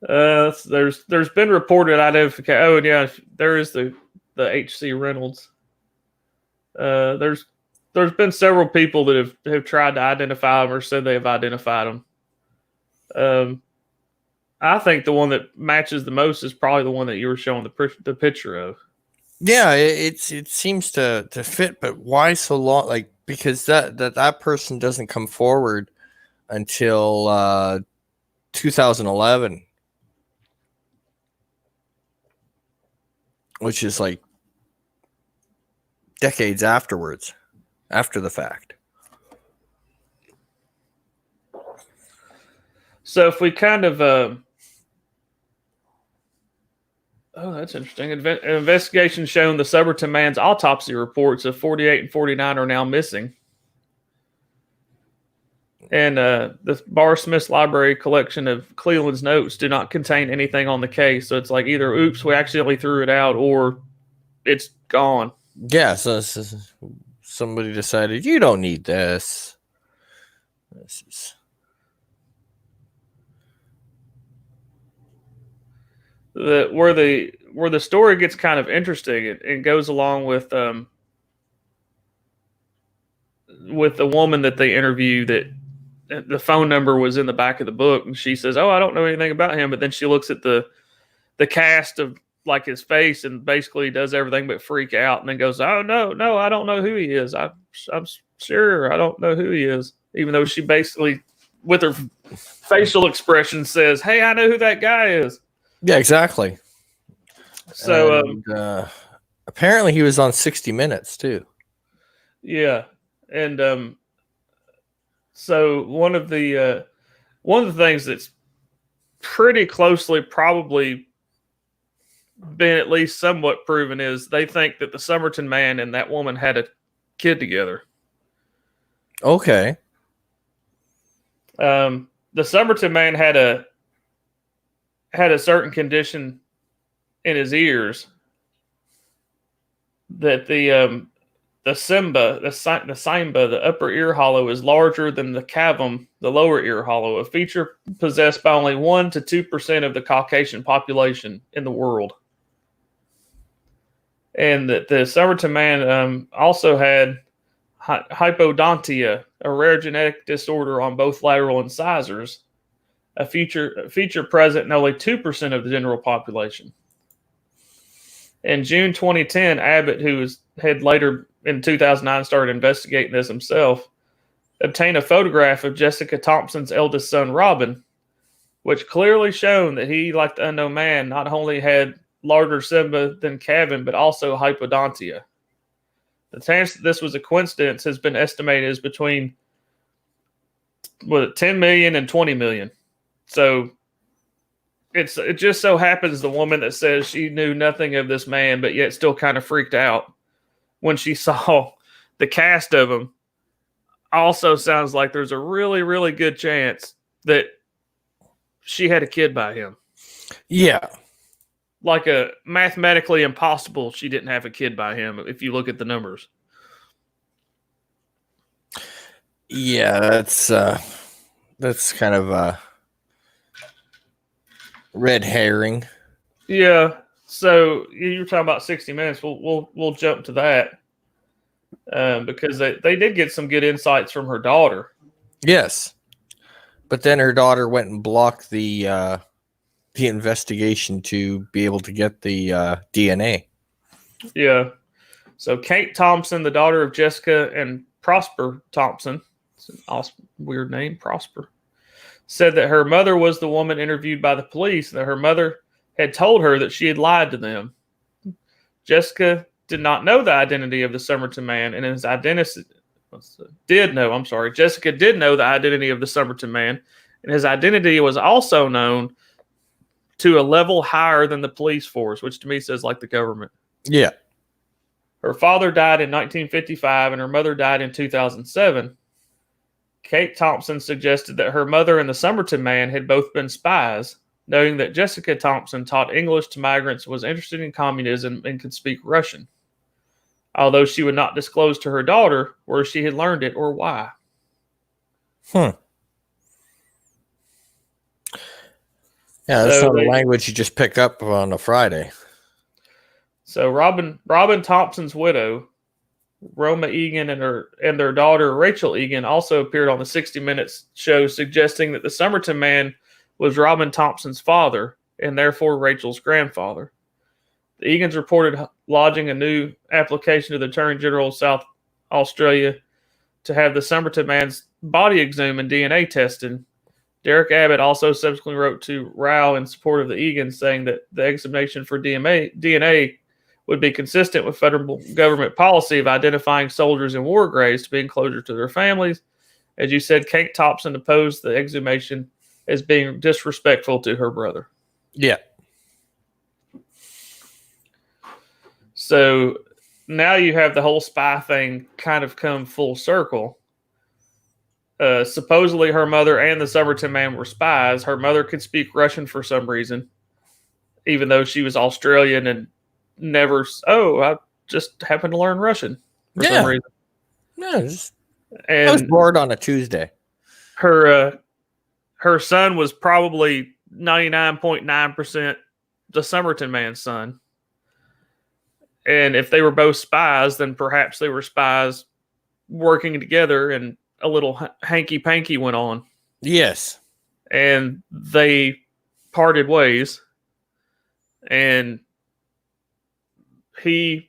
S1: There's been reported identification. Oh, yeah, there is the H.C. Reynolds. There's been several people that have tried to identify them or said they have identified them. I think the one that matches the most is probably the one that you were showing the picture of. Yeah,
S2: it seems to fit, but why so long? Like, because that person doesn't come forward until 2011, which is like decades afterwards, after the fact.
S1: So if we kind of oh, that's interesting. An investigation shown the Somerton man's autopsy reports of 48 and 49 are now missing. And the Bar Smith's library collection of Cleveland's notes do not contain anything on the case. So it's like either, oops, we accidentally threw it out, or it's gone.
S2: Yeah, so somebody decided, you don't need this. This is...
S1: Where the story gets kind of interesting, it goes along with the woman that they interview, that the phone number was in the back of the book, and she says, "Oh, I don't know anything about him," but then she looks at the cast of like his face and basically does everything but freak out, and then goes, "Oh no, I don't know who he is. I'm sure I don't know who he is," even though she basically, with her facial expression, says, "Hey, I know who that guy is."
S2: Yeah, exactly.
S1: So
S2: apparently he was on 60 Minutes too.
S1: Yeah, and so one of the things that's pretty closely probably been at least somewhat proven is they think that the Somerton man and that woman had a kid together.
S2: Okay.
S1: The Somerton man had a certain condition in his ears that the Simba, the upper ear hollow, is larger than the cavum, the lower ear hollow, a feature possessed by only 1 to 2% of the Caucasian population in the world. And that the Somerton man also had hypodontia, a rare genetic disorder on both lateral incisors, a feature present in only 2% of the general population. In June 2010, Abbott, who had later in 2009 started investigating this himself, obtained a photograph of Jessica Thompson's eldest son, Robin, which clearly shown that he, like the unknown man, not only had larger Simba than Kevin, but also hypodontia. The chance that this was a coincidence has been estimated as between 10 million and 20 million. So it just so happens the woman that says she knew nothing of this man, but yet still kind of freaked out when she saw the cast of him, also sounds like there's a really, really good chance that she had a kid by him.
S2: Yeah.
S1: Like a mathematically impossible she didn't have a kid by him if you look at the numbers.
S2: Yeah, that's kind of a red herring.
S1: Yeah. So you were talking about 60 Minutes. We'll jump to that because they did get some good insights from her daughter.
S2: Yes. But then her daughter went and blocked the investigation to be able to get the DNA.
S1: Yeah. So Kate Thompson, the daughter of Jessica and Prosper Thompson, it's an awesome, weird name, Prosper, said that her mother was the woman interviewed by the police, and that her mother had told her that she had lied to them. Jessica did not know the identity of the Somerton man, and his identity Jessica did know the identity of the Somerton man, and his identity was also known to a level higher than the police force, which to me says like the government.
S2: Yeah.
S1: Her father died in 1955 and her mother died in 2007. Kate Thompson suggested that her mother and the Somerton man had both been spies, noting that Jessica Thompson taught English to migrants, was interested in communism, and could speak Russian, although she would not disclose to her daughter where she had learned it or why.
S2: Yeah, that's not a language you just pick up on a Friday.
S1: So Robin Thompson's widow, Roma Egan, and their daughter Rachel Egan also appeared on the 60 Minutes show, suggesting that the Somerton man was Robin Thompson's father and therefore Rachel's grandfather. The Egans reported lodging a new application to the Attorney General of South Australia to have the Somerton man's body exhumed and DNA tested. Derek Abbott also subsequently wrote to Rao in support of the Egans, saying that the examination for DNA would be consistent with federal government policy of identifying soldiers in war graves to bring closure to their families. As you said, Kate Thompson opposed the exhumation as being disrespectful to her brother.
S2: Yeah.
S1: So now you have the whole spy thing kind of come full circle. Supposedly her mother and the Somerton man were spies. Her mother could speak Russian for some reason, even though she was Australian and never. Oh, I just happened to learn Russian for some reason.
S2: Yeah, I was bored on a Tuesday.
S1: Her son was probably 99.9% the Somerton man's son. And if they were both spies, then perhaps they were spies working together, and a little hanky-panky went on.
S2: Yes.
S1: And they parted ways. And a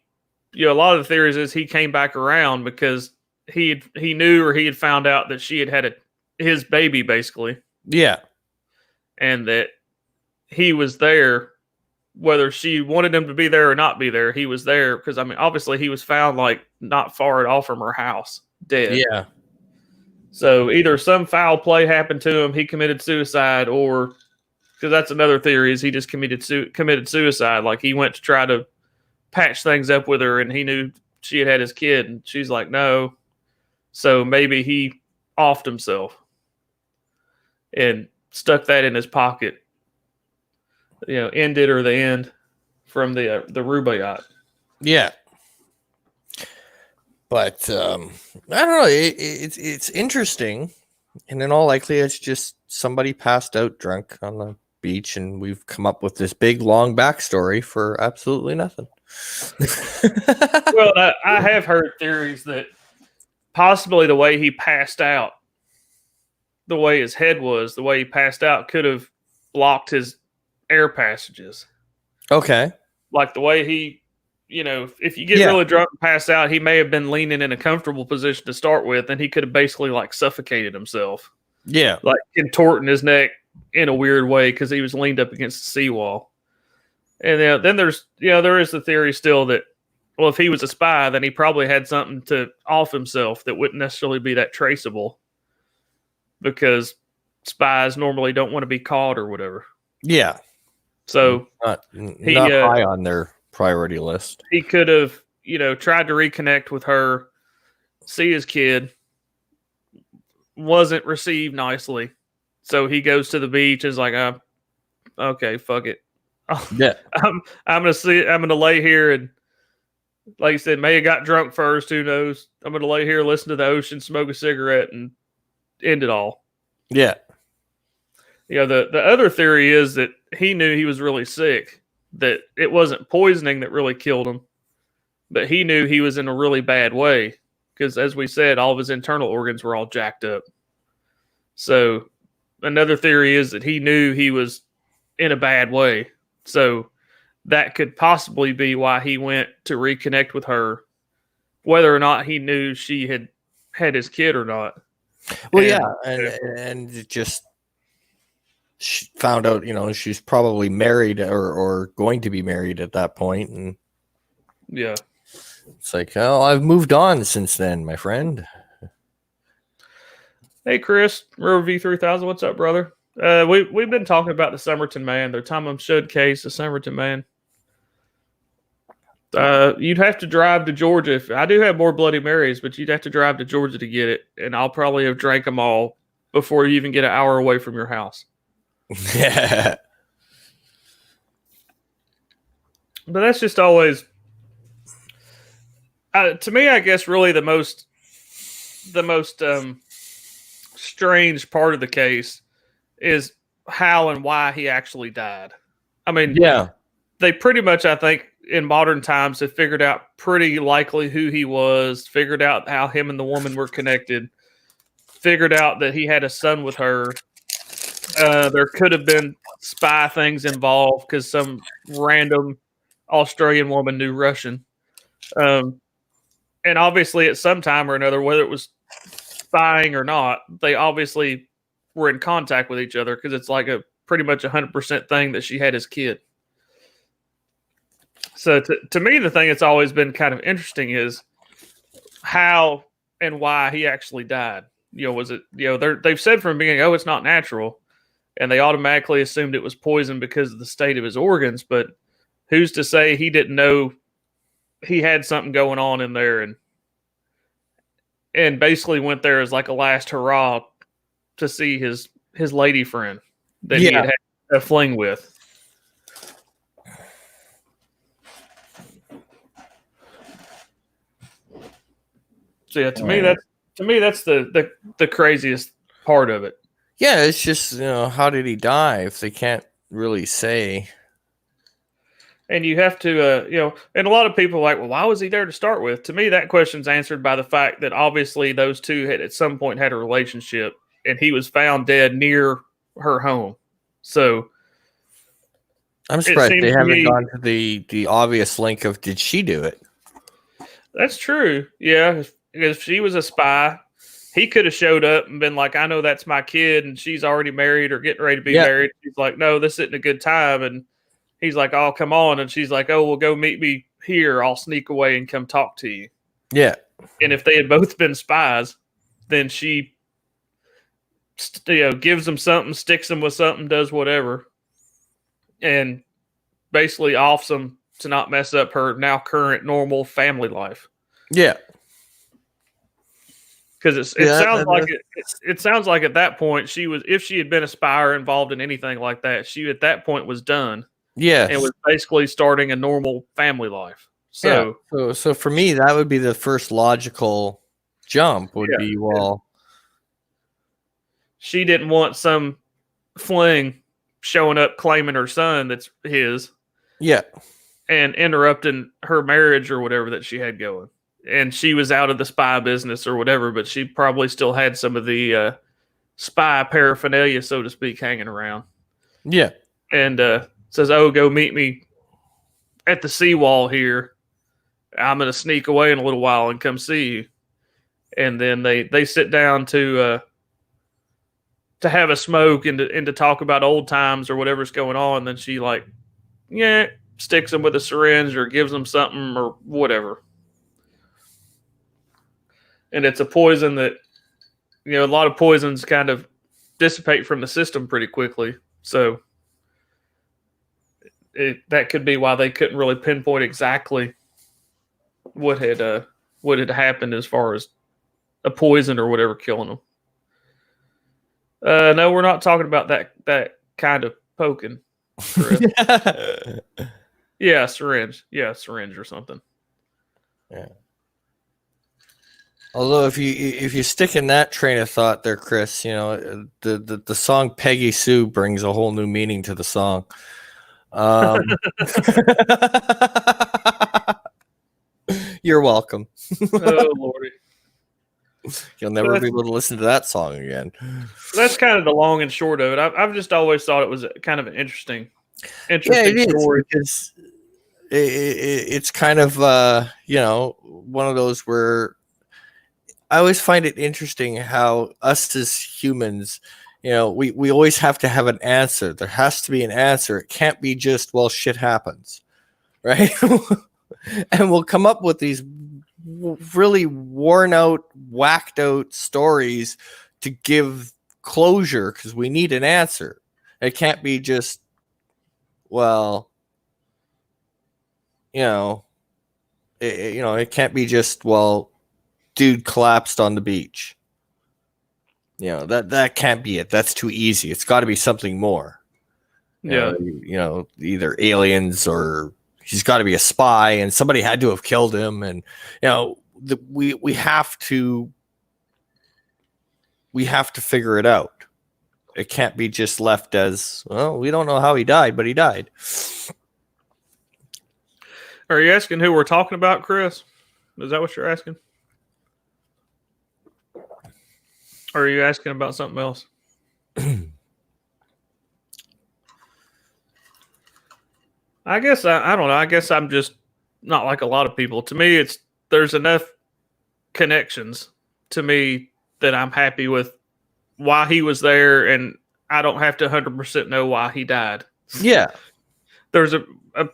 S1: lot of the theories is he came back around because he knew, or he had found out that she had his baby, basically.
S2: Yeah.
S1: And that he was there, whether she wanted him to be there or not be there, he was there because, I mean, obviously he was found like not far at all from her house, dead.
S2: Yeah.
S1: So either some foul play happened to him, he committed suicide, or because that's another theory is he just committed suicide. Like he went to try to patch things up with her, and he knew she had his kid, and she's like, no. So maybe he offed himself and stuck that in his pocket. End it or the end from the Rubaiyat.
S2: Yeah. But I don't know. It's interesting, and in all likelihood, it's just somebody passed out drunk on the beach, and we've come up with this big long backstory for absolutely nothing.
S1: Well, I have heard theories that possibly the way he passed out, the way his head was, the way he passed out, could have blocked his air passages.
S2: Okay.
S1: Like the way he, if you get really drunk and pass out, he may have been leaning in a comfortable position to start with, and he could have basically like suffocated himself.
S2: Yeah.
S1: Like contorting his neck in a weird way because he was leaned up against the seawall. And then there is the theory still that, well, if he was a spy, then he probably had something to off himself that wouldn't necessarily be that traceable, because spies normally don't want to be caught or whatever.
S2: Yeah.
S1: So
S2: not high on their priority list.
S1: He could have, tried to reconnect with her, see his kid, wasn't received nicely. So he goes to the beach and is like, okay, fuck it.
S2: Yeah.
S1: I'm gonna lay here and, like you said, may have got drunk first, who knows? I'm gonna lay here, listen to the ocean, smoke a cigarette, and end it all.
S2: Yeah.
S1: The other theory is that he knew he was really sick, that it wasn't poisoning that really killed him, but he knew he was in a really bad way because, as we said, all of his internal organs were all jacked up. So another theory is that he knew he was in a bad way. So that could possibly be why he went to reconnect with her, whether or not he knew she had his kid or not.
S2: Well, and it just she found out, she's probably married or going to be married at that point, and
S1: yeah,
S2: it's like, oh, I've moved on since then, my friend.
S1: Hey, Chris, River V3000, what's up, brother? We've been talking about the Somerton Man, the Tom Showcase, the Somerton Man. You'd have to drive to Georgia. I do have more Bloody Marys, but you'd have to drive to Georgia to get it, and I'll probably have drank them all before you even get an hour away from your house.
S2: Yeah.
S1: But that's just always, to me, I guess, really the most strange part of the case is how and why he actually died. I mean,
S2: yeah,
S1: they pretty much, I think, in modern times have figured out pretty likely who he was, figured out how him and the woman were connected, figured out that he had a son with her. There could have been spy things involved because some random Australian woman knew Russian. And obviously at some time or another, whether it was spying or not, they obviously were in contact with each other because it's like a pretty much 100% thing that she had his kid. So to me, the thing that's always been kind of interesting is how and why he actually died. Was it, they've said from the beginning, oh, it's not natural. And they automatically assumed it was poison because of the state of his organs. But who's to say he didn't know he had something going on in there and basically went there as like a last hurrah to see his lady friend that he had a fling with. So yeah, to me that's the craziest part of it.
S2: Yeah, it's just, how did he die if they can't really say?
S1: And you have to, and a lot of people are like, well, why was he there to start with? To me, that question's answered by the fact that obviously those two had at some point had a relationship, and he was found dead near her home. So
S2: I'm surprised they haven't gone to the obvious link of did she do it?
S1: That's true. Yeah, if she was a spy, he could have showed up and been like, I know that's my kid, and she's already married or getting ready to be married. She's like, no, this isn't a good time. And he's like, oh, come on. And she's like, oh, well, go meet me here. I'll sneak away and come talk to you.
S2: Yeah.
S1: And if they had both been spies, then she, gives them something, sticks them with something, does whatever, and basically offs them to not mess up her now current normal family life.
S2: Yeah.
S1: Because it sounds like at that point she was, if she had been a spy or involved in anything like that, she at that point was done.
S2: Yeah,
S1: and was basically starting a normal family life. So,
S2: so for me, that would be the first logical jump. Would be, well,
S1: she didn't want some fling showing up claiming her son that's his.
S2: Yeah,
S1: and interrupting her marriage or whatever that she had going. And she was out of the spy business or whatever, but she probably still had some of the spy paraphernalia, so to speak, hanging around.
S2: Yeah.
S1: And says, oh, go meet me at the seawall here. I'm going to sneak away in a little while and come see you. And then they sit down to have a smoke and to talk about old times or whatever's going on. And then she sticks them with a syringe or gives them something or whatever. And it's a poison that, a lot of poisons kind of dissipate from the system pretty quickly. So that could be why they couldn't really pinpoint exactly what had happened as far as a poison or whatever killing them. No, we're not talking about that kind of poking. Yeah, syringe. Yeah, syringe or something.
S2: Yeah. Although if you stick in that train of thought there, Chris, the song Peggy Sue brings a whole new meaning to the song. You're welcome.
S1: Oh, Lordy.
S2: You'll never be able to listen to that song again.
S1: That's kind of the long and short of it. I've just always thought it was kind of an interesting
S2: it
S1: story.
S2: Because it's kind of one of those where I always find it interesting how us as humans, we always have to have an answer. There has to be an answer. It can't be just, well, shit happens, right? And we'll come up with these really worn out, whacked out stories to give closure because we need an answer. It can't be just, well, it can't be just, well, dude collapsed on the beach. That can't be it. That's too easy. It's got to be something more. Either aliens or he's got to be a spy and somebody had to have killed him. And, we have to figure it out. It can't be just left as, well, we don't know how he died, but he died.
S1: Are you asking who we're talking about, Chris? Is that what you're asking? Or are you asking about something else? I guess I don't know. I guess I'm just not like a lot of people. To me, there's enough connections to me that I'm happy with why he was there, and I don't have to 100% know why he died.
S2: Yeah.
S1: There's a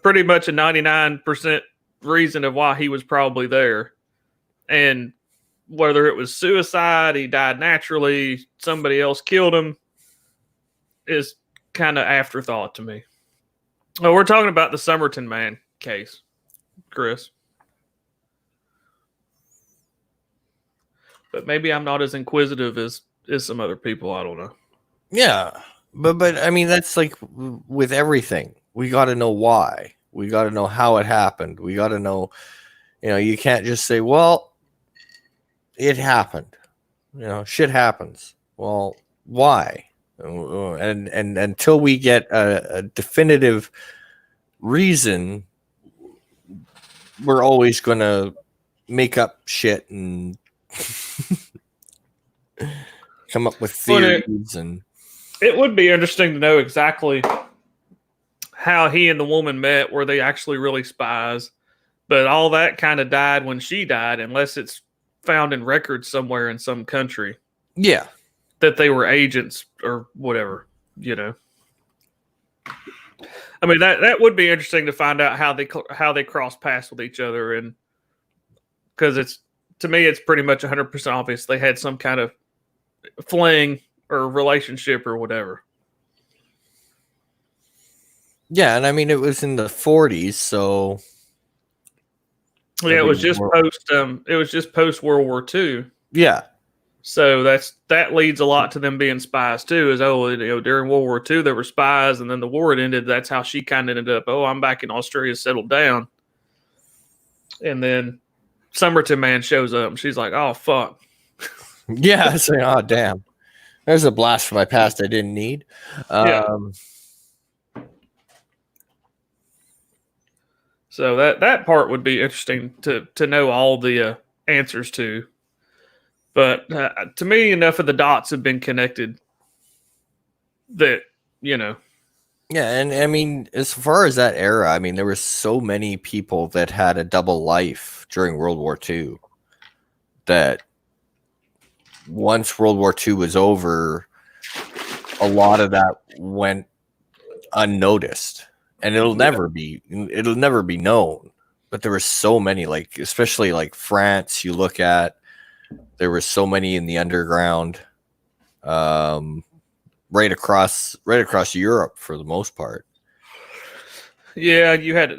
S1: pretty much a 99% reason of why he was probably there. And whether it was suicide, he died naturally, somebody else killed him, is kind of afterthought to me. Oh, we're talking about the Somerton man case, Chris. But maybe I'm not as inquisitive as some other people. I don't know.
S2: Yeah, but I mean, that's like with everything. We got to know why. We got to know how it happened. We got to know, you can't just say, well, it happened. Shit happens. Well, why? And until we get a definitive reason, we're always going to make up shit and come up with theories.
S1: It would be interesting to know exactly how he and the woman met. Were they actually really spies? But all that kind of died when she died, unless it's found in records somewhere in some country.
S2: Yeah.
S1: That they were agents or whatever, I mean, that would be interesting to find out how they cross paths with each other. And because to me, it's pretty much 100% obvious they had some kind of fling or relationship or whatever.
S2: Yeah, and I mean, it was in the 40s, so
S1: yeah, it was just post World War II.
S2: Yeah,
S1: so that leads a lot to them being spies too. During World War II there were spies, and then the war had ended. That's how she kind of ended up. Oh, I'm back in Australia, settled down, and then Somerton man shows up, and she's like, "Oh fuck."
S2: Yeah, I say, "Oh damn." There's a blast from my past I didn't need.
S1: So that part would be interesting to know all the answers to. But to me, enough of the dots have been connected that, Yeah,
S2: and I mean, as far as that era, I mean, there were so many people that had a double life during World War II that once World War II was over, a lot of that went unnoticed, and it'll never be known. But there were so many, like especially like France. You look at, there were so many in the underground, right across Europe for the most part.
S1: Yeah, you had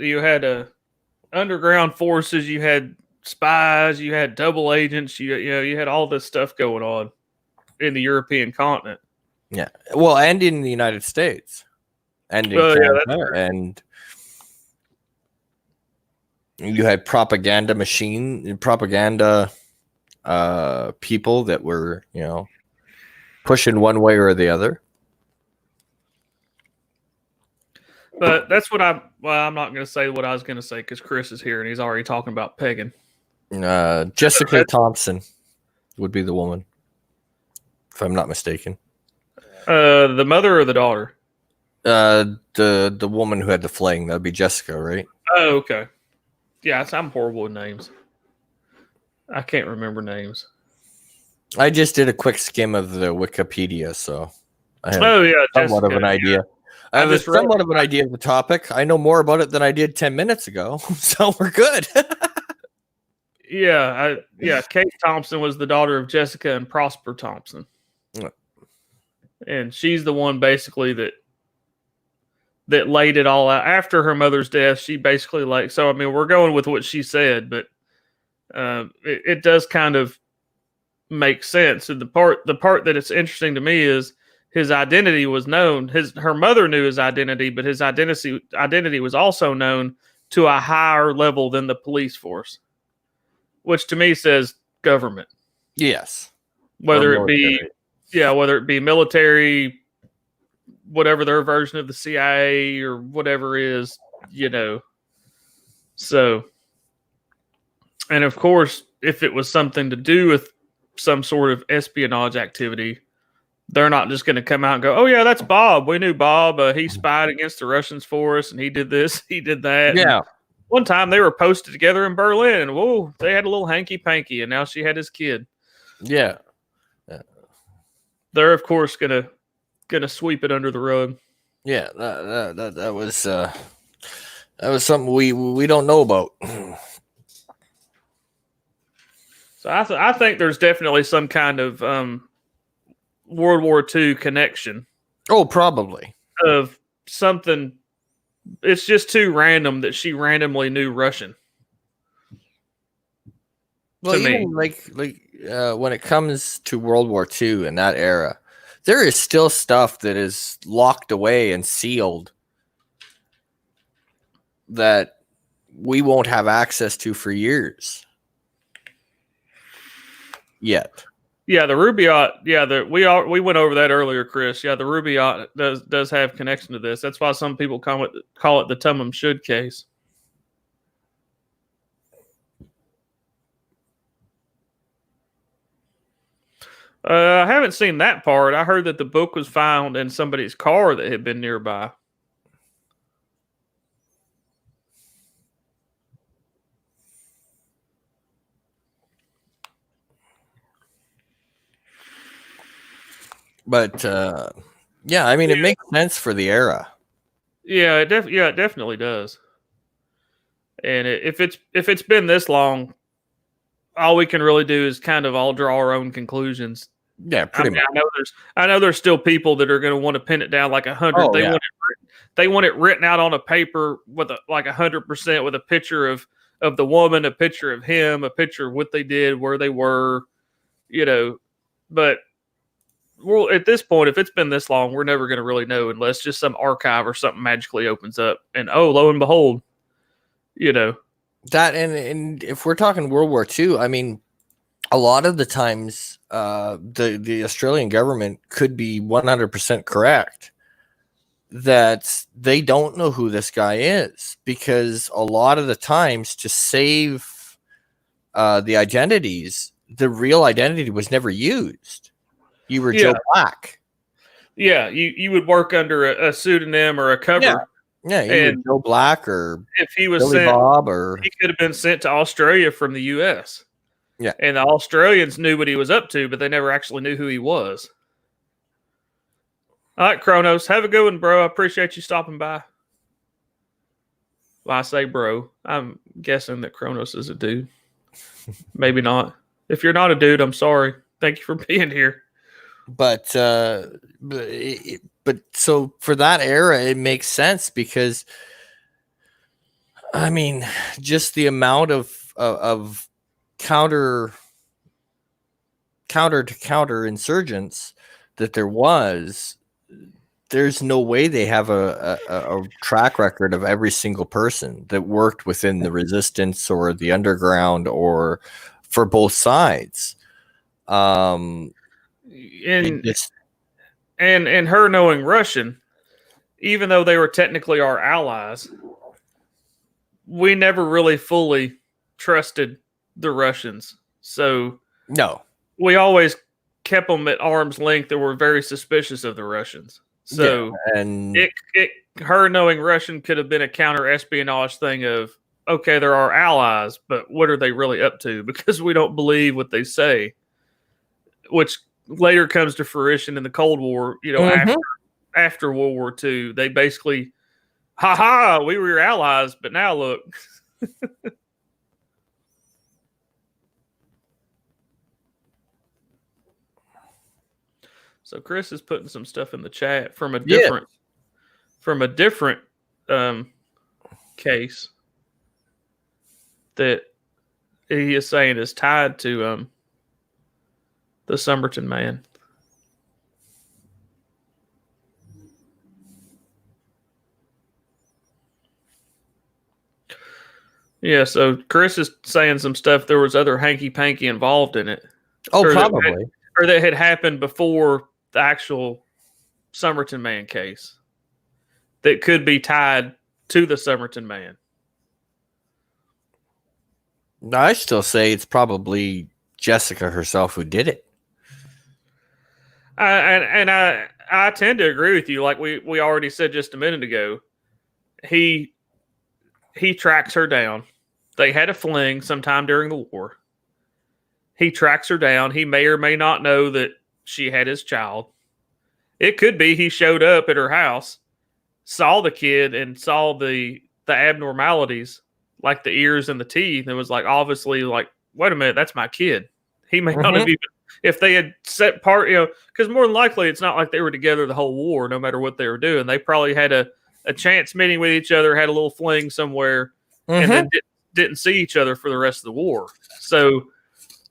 S1: underground forces, you had spies, you had double agents, you had all this stuff going on in the European continent.
S2: Yeah, well, and in the United States, and in Canada, and you had propaganda people that were, pushing one way or the other.
S1: But that's what I'm not going to say what I was going to say because Chris is here and he's already talking about pegging.
S2: Jessica Thompson. would be the woman, if I'm not mistaken.
S1: The mother or the daughter?
S2: The woman who had the fling, that'd be Jessica, right?
S1: Oh, okay. Yeah, I'm horrible with names. I can't remember names.
S2: I just did a quick skim of the Wikipedia, so I have somewhat of an idea. I have somewhat of an idea of the topic. I know more about it than I did 10 minutes ago, so we're good.
S1: Yeah, Kate Thompson was the daughter of Jessica and Prosper Thompson.
S2: Yeah.
S1: And she's the one basically that laid it all out. After her mother's death, she basically so I mean, we're going with what she said, but it does kind of make sense. And the part that it's interesting to me is his identity was known. Her mother knew his identity, but his identity was also known to a higher level than the police force, which to me says government.
S2: Yes.
S1: Whether it be military, whatever their version of the CIA or whatever is, So, and of course, if it was something to do with some sort of espionage activity, they're not just going to come out and go, "Oh yeah, that's Bob. We knew Bob. He spied against the Russians for us, and he did this, he did that."
S2: Yeah.
S1: And one time they were posted together in Berlin, and whoa, they had a little hanky panky, and now she had his kid.
S2: Yeah.
S1: They're of course gonna sweep it under the rug.
S2: Yeah, that was something we don't know about.
S1: So I think there's definitely some kind of World War II connection.
S2: Oh, probably.
S1: Of something. It's just too random that she randomly knew Russian.
S2: Well, even when it comes to World War II and that era, there is still stuff that is locked away and sealed that we won't have access to for years yet.
S1: Yeah, the Rubaiyat. Yeah, we went over that earlier, Chris. Yeah, the Rubaiyat does have connection to this. That's why some people call it the Tumham Should case. I haven't seen that part. I heard that the book was found in somebody's car that had been nearby.
S2: But yeah, I mean, it makes sense for the era.
S1: Yeah, it definitely does. And if it's been this long, all we can really do is kind of all draw our own conclusions.
S2: Yeah, pretty much.
S1: I know there's still people that are going to want to pin it down like 100.
S2: Oh,
S1: they want it written out on a paper with 100% with a picture of the woman, a picture of him, a picture of what they did, where they were, But at this point, if it's been this long, we're never going to really know unless just some archive or something magically opens up, and lo and behold,
S2: that. And if we're talking World War II, I mean, a lot of the times, the Australian government could be 100% correct that they don't know who this guy is, because a lot of the times, to save the identities, the real identity was never used. You were Joe Black.
S1: Yeah, you would work under a pseudonym or a cover.
S2: Yeah, you were Joe Black, or
S1: if he was
S2: Billy Bob, or
S1: he could have been sent to Australia from the U.S.
S2: Yeah,
S1: and the Australians knew what he was up to, but they never actually knew who he was. All right, Kronos, have a good one, bro. I appreciate you stopping by. Well, I say bro. I'm guessing that Kronos is a dude. Maybe not. If you're not a dude, I'm sorry. Thank you for being here.
S2: But so for that era, it makes sense, because I mean, just the amount of counter to counter insurgents that there was, there's no way they have a track record of every single person that worked within the resistance or the underground or for both sides.
S1: And her knowing Russian, even though they were technically our allies, we never really fully trusted the Russians. So
S2: no,
S1: we always kept them at arm's length and were very suspicious of the Russians. So
S2: and
S1: her knowing Russian could have been a counter espionage thing of, okay, they're our allies, but what are they really up to? Because we don't believe what they say, which later comes to fruition in the Cold War. After World War II, they basically, we were your allies, but now look. So Chris is putting some stuff in the chat from a different case that he is saying is tied to the Somerton man. Yeah, so Chris is saying some stuff. There was other hanky-panky involved in it.
S2: Oh, probably.
S1: Or that had happened before the actual Somerton man case that could be tied to the Somerton man.
S2: No, I still say it's probably Jessica herself who did it.
S1: I tend to agree with you. Like we already said just a minute ago, he tracks her down. They had a fling sometime during the war. He tracks her down. He may or may not know that she had his child. It could be he showed up at her house, saw the kid, and saw the abnormalities, like the ears and the teeth, and was like, obviously, like, wait a minute, that's my kid. He may not have even, if they had set part, because more than likely, it's not like they were together the whole war, no matter what they were doing. They probably had a chance meeting with each other, had a little fling somewhere, and then didn't see each other for the rest of the war. So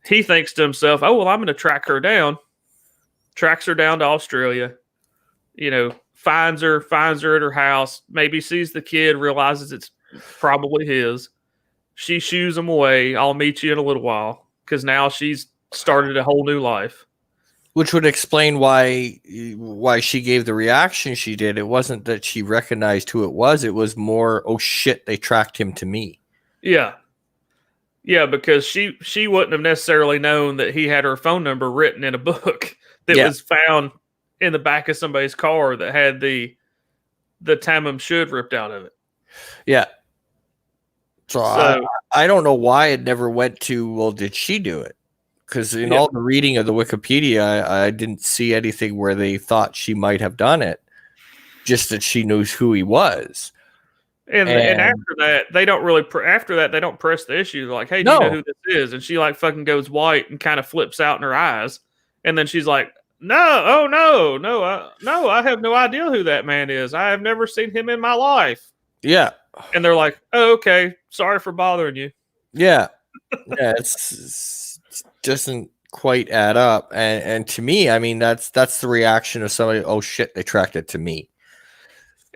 S1: he thinks to himself, oh, well, I'm going to track her down. Tracks her down to Australia, finds her at her house, maybe sees the kid, realizes it's probably his. She shoos him away. I'll meet you in a little while, because now she's started a whole new life.
S2: Which would explain why she gave the reaction she did. It wasn't that she recognized who it was. It was more, oh shit, they tracked him to me.
S1: Yeah. Yeah, because she wouldn't have necessarily known that he had her phone number written in a book that was found in the back of somebody's car that had the Tamim Shud ripped out of it.
S2: Yeah. So I don't know why it never went to, well, did she do it? Because in all the reading of the Wikipedia, I didn't see anything where they thought she might have done it. Just that she knows who he was.
S1: And after that, they don't really. After that, they don't press the issue. They're like, "Hey, do you know who this is?" And she like fucking goes white and kind of flips out in her eyes. And then she's like, "No, oh no, I have no idea who that man is. I have never seen him in my life."
S2: Yeah.
S1: And they're like, "Oh, okay, sorry for bothering you."
S2: Yeah, it doesn't quite add up. And to me, I mean, that's the reaction of somebody. Oh shit, they tracked it to me.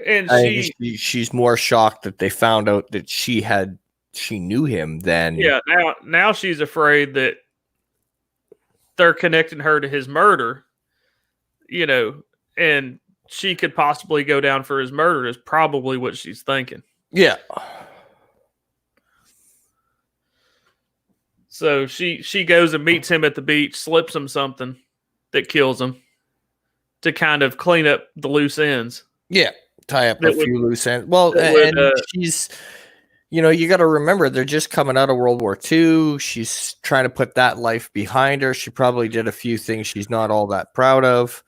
S2: And she's more shocked that they found out that she knew him than
S1: now she's afraid that they're connecting her to his murder, and she could possibly go down for his murder is probably what she's thinking.
S2: Yeah.
S1: So she goes and meets him at the beach, slips him something that kills him to kind of clean up the loose ends.
S2: Yeah. Tie up a few loose ends. Well, and she's, you got to remember, they're just coming out of World War II. She's trying to put that life behind her. She probably did a few things she's not all that proud of.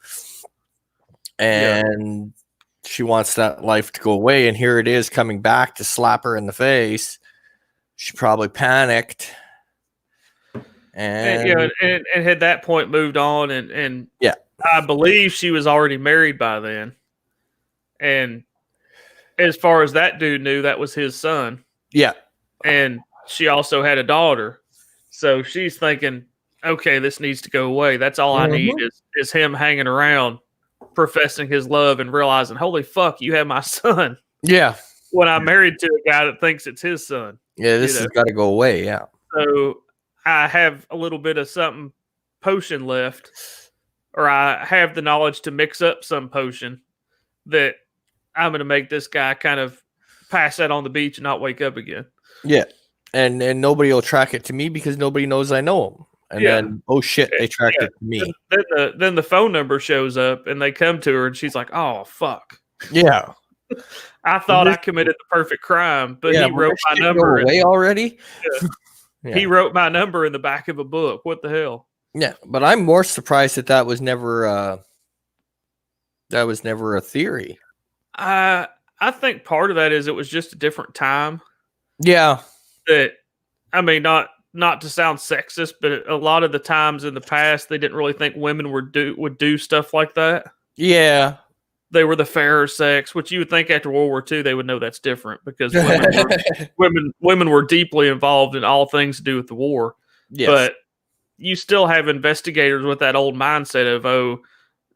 S2: And she wants that life to go away. And here it is coming back to slap her in the face. She probably panicked. And
S1: at that point moved on. And I believe she was already married by then. And as far as that dude knew, that was his son.
S2: Yeah.
S1: And she also had a daughter. So she's thinking, okay, this needs to go away. That's all I need is him hanging around, professing his love and realizing, holy fuck, you have my son.
S2: Yeah.
S1: When I'm married to a guy that thinks it's his son.
S2: Yeah, this has got to go away. Yeah.
S1: So I have a little bit of something potion left, or I have the knowledge to mix up some potion that I'm going to make this guy kind of pass out on the beach and not wake up again.
S2: Yeah. And nobody will track it to me because nobody knows I know him. and then oh shit, they tracked it to me.
S1: Then the phone number shows up, and they come to her, and she's like, "Oh fuck."
S2: Yeah.
S1: I thought I committed the perfect crime, but he wrote my number
S2: away already.
S1: Yeah. He wrote my number in the back of a book. What the hell?
S2: Yeah, but I'm more surprised that was never a theory.
S1: I think part of that is it was just a different time.
S2: Yeah.
S1: That I mean, not to sound sexist, but a lot of the times in the past, they didn't really think women would do stuff like that.
S2: Yeah.
S1: They were the fairer sex, which you would think after World War II they would know that's different because women were deeply involved in all things to do with the war.
S2: Yes.
S1: But you still have investigators with that old mindset of, oh,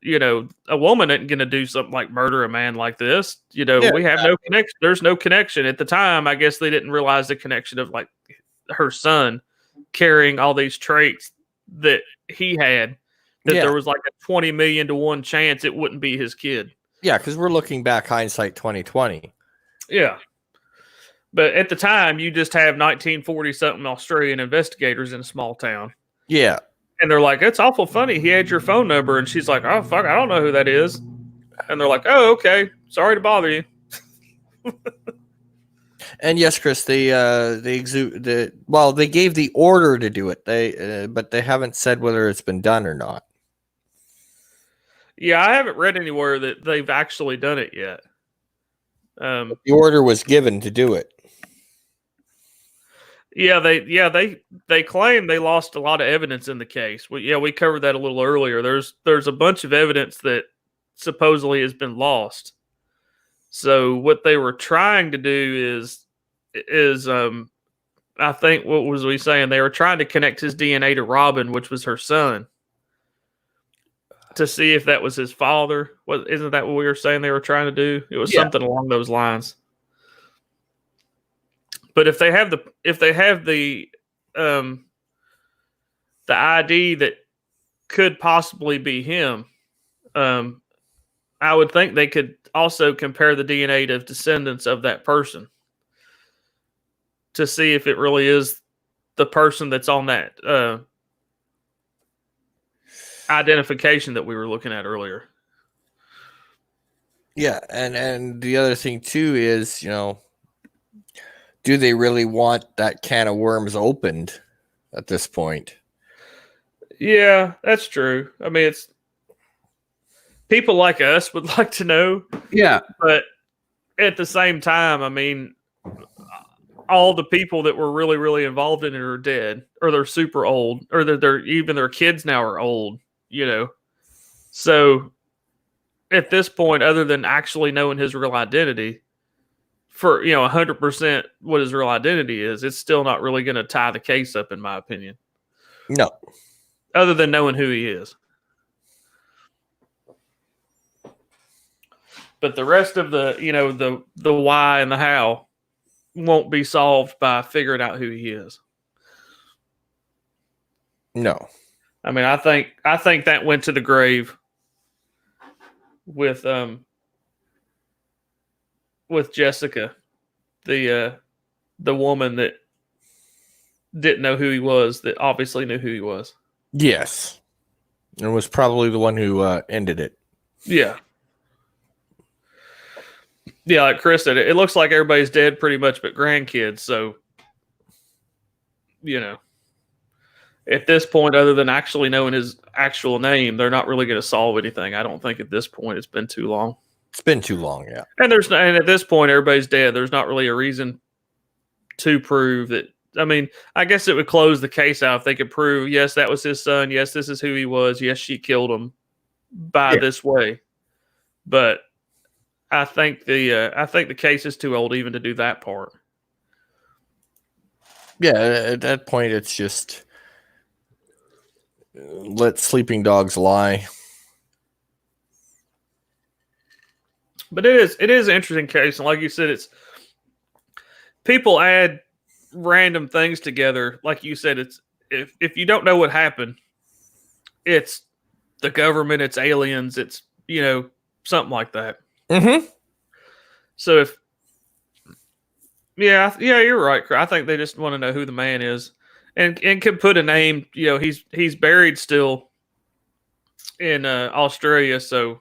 S1: you know, a woman isn't going to do something like murder a man like this. You know, we have no connection. There's no connection. At the time, I guess they didn't realize the connection of like her son carrying all these traits that he had, that there was like a 20 million to 1 chance it wouldn't be his kid.
S2: Yeah, because we're looking back, hindsight 2020.
S1: Yeah. But at the time, you just have 1940-something Australian investigators in a small town.
S2: Yeah.
S1: And they're like, it's awful funny. He had your phone number. And she's like, oh, fuck, I don't know who that is. And they're like, oh, okay. Sorry to bother you.
S2: And yes, Chris, they gave the order to do it. But they haven't said whether it's been done or not.
S1: Yeah, I haven't read anywhere that they've actually done it yet.
S2: The order was given to do it.
S1: Yeah, they claim they lost a lot of evidence in the case. We covered that a little earlier. There's a bunch of evidence that supposedly has been lost. So what they were trying to do is I think, what was we saying? They were trying to connect his DNA to Robin, which was her son, to see if that was his father. Isn't that what we were saying they were trying to do? It was something along those lines. But if they have the ID that could possibly be him, I would think they could also compare the DNA to descendants of that person to see if it really is the person that's on that identification that we were looking at earlier.
S2: Yeah, and the other thing too is, you know, do they really want that can of worms opened at this point? Yeah,
S1: that's true. I mean, it's people like us would like to know.
S2: Yeah,
S1: but at the same time, I mean, all the people that were really, really involved in it are dead, or they're super old, or they're even their kids now are old. You know, so at this point, other than actually knowing his real identity, for 100% what his real identity is, it's still not really going to tie the case up, in my opinion.
S2: No,
S1: other than knowing who he is. But the rest of the why and the how won't be solved by figuring out who he is.
S2: No.
S1: I mean, I think that went to the grave with Jessica, the woman that didn't know who he was, that obviously knew who he was.
S2: Yes. And was probably the one who ended it.
S1: Yeah. Yeah, like Chris said, it looks like everybody's dead pretty much but grandkids, so at this point, other than actually knowing his actual name, they're not really going to solve anything. I don't think at this point. It's been too long.
S2: It's been too long, yeah.
S1: And at this point, everybody's dead. There's not really a reason to prove that. I mean, I guess it would close the case out if they could prove, yes, that was his son. Yes, this is who he was. Yes, she killed him by this way. But I think the case is too old even to do that part.
S2: Yeah, at that point, it's just let sleeping dogs lie.
S1: But it is an interesting case, and like you said, it's people add random things together. Like you said, it's if you don't know what happened, it's the government, it's aliens, it's something like that.
S2: Mm-hmm.
S1: So you're right. I think they just want to know who the man is, and can put a name. He's buried still in Australia, so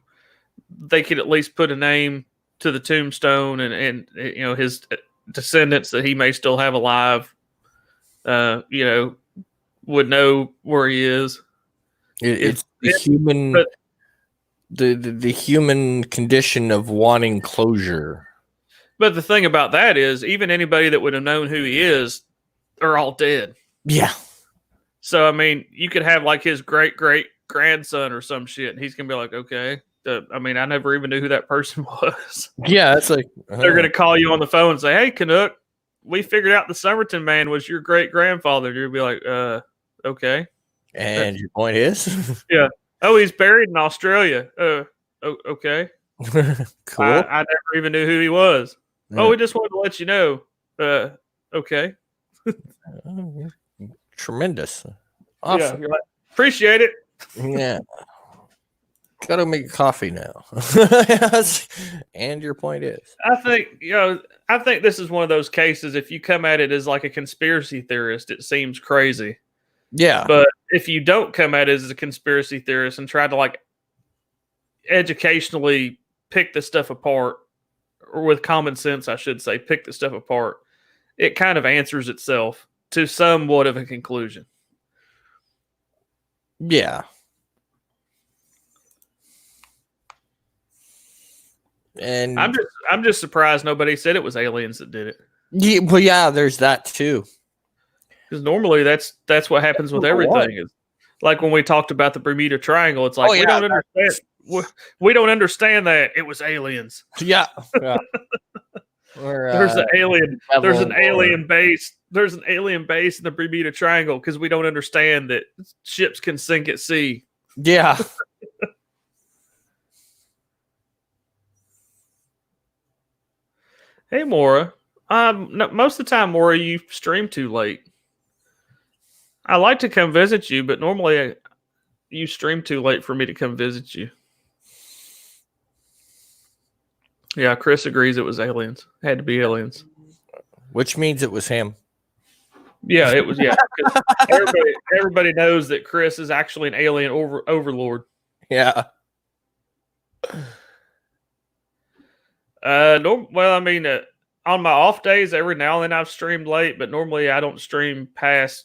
S1: they could at least put a name to the tombstone, and his descendants that he may still have alive. Would know where he is.
S2: It's the human,
S1: but,
S2: the human condition of wanting closure.
S1: But the thing about that is, even anybody that would have known who he is, are all dead.
S2: Yeah.
S1: So I mean, you could have like his great grandson or some shit, and he's gonna be like, okay. I never even knew who that person was.
S2: Yeah, it's like
S1: they're gonna call you on the phone and say, "Hey, Canuck, we figured out the Somerton man was your great grandfather." You'll be like, okay.
S2: And your point is?
S1: Yeah. Oh, he's buried in Australia. Okay.
S2: Cool.
S1: I never even knew who he was. Yeah. Oh, we just wanted to let you know. Okay.
S2: Tremendous. Awesome.
S1: Yeah, you're like, appreciate it.
S2: Yeah. Gotta make coffee now. And your point is?
S1: I think this is one of those cases, if you come at it as like a conspiracy theorist, it seems crazy.
S2: Yeah.
S1: But if you don't come at it as a conspiracy theorist and try to like educationally pick the stuff apart, or with common sense, I should say, pick the stuff apart, it kind of answers itself to somewhat of a conclusion.
S2: Yeah. And
S1: I'm just surprised nobody said it was aliens that did it.
S2: Yeah, well, yeah, there's that too.
S1: Because normally that's what happens with everything. Is like when we talked about the Bermuda Triangle, it's like we don't understand. We don't understand that it was aliens.
S2: Yeah.
S1: There's an alien. There's an alien base. There's an alien base in the Bermuda Triangle because we don't understand that ships can sink at sea.
S2: Yeah.
S1: Hey, Maura. Most of the time, Maura, you stream too late. I like to come visit you, but normally you stream too late for me to come visit you. Yeah, Chris agrees it was aliens. It had to be aliens.
S2: Which means it was him.
S1: Yeah, it was. Yeah, everybody knows that Chris is actually an alien overlord.
S2: Yeah.
S1: On my off days, every now and then I've streamed late, but normally I don't stream past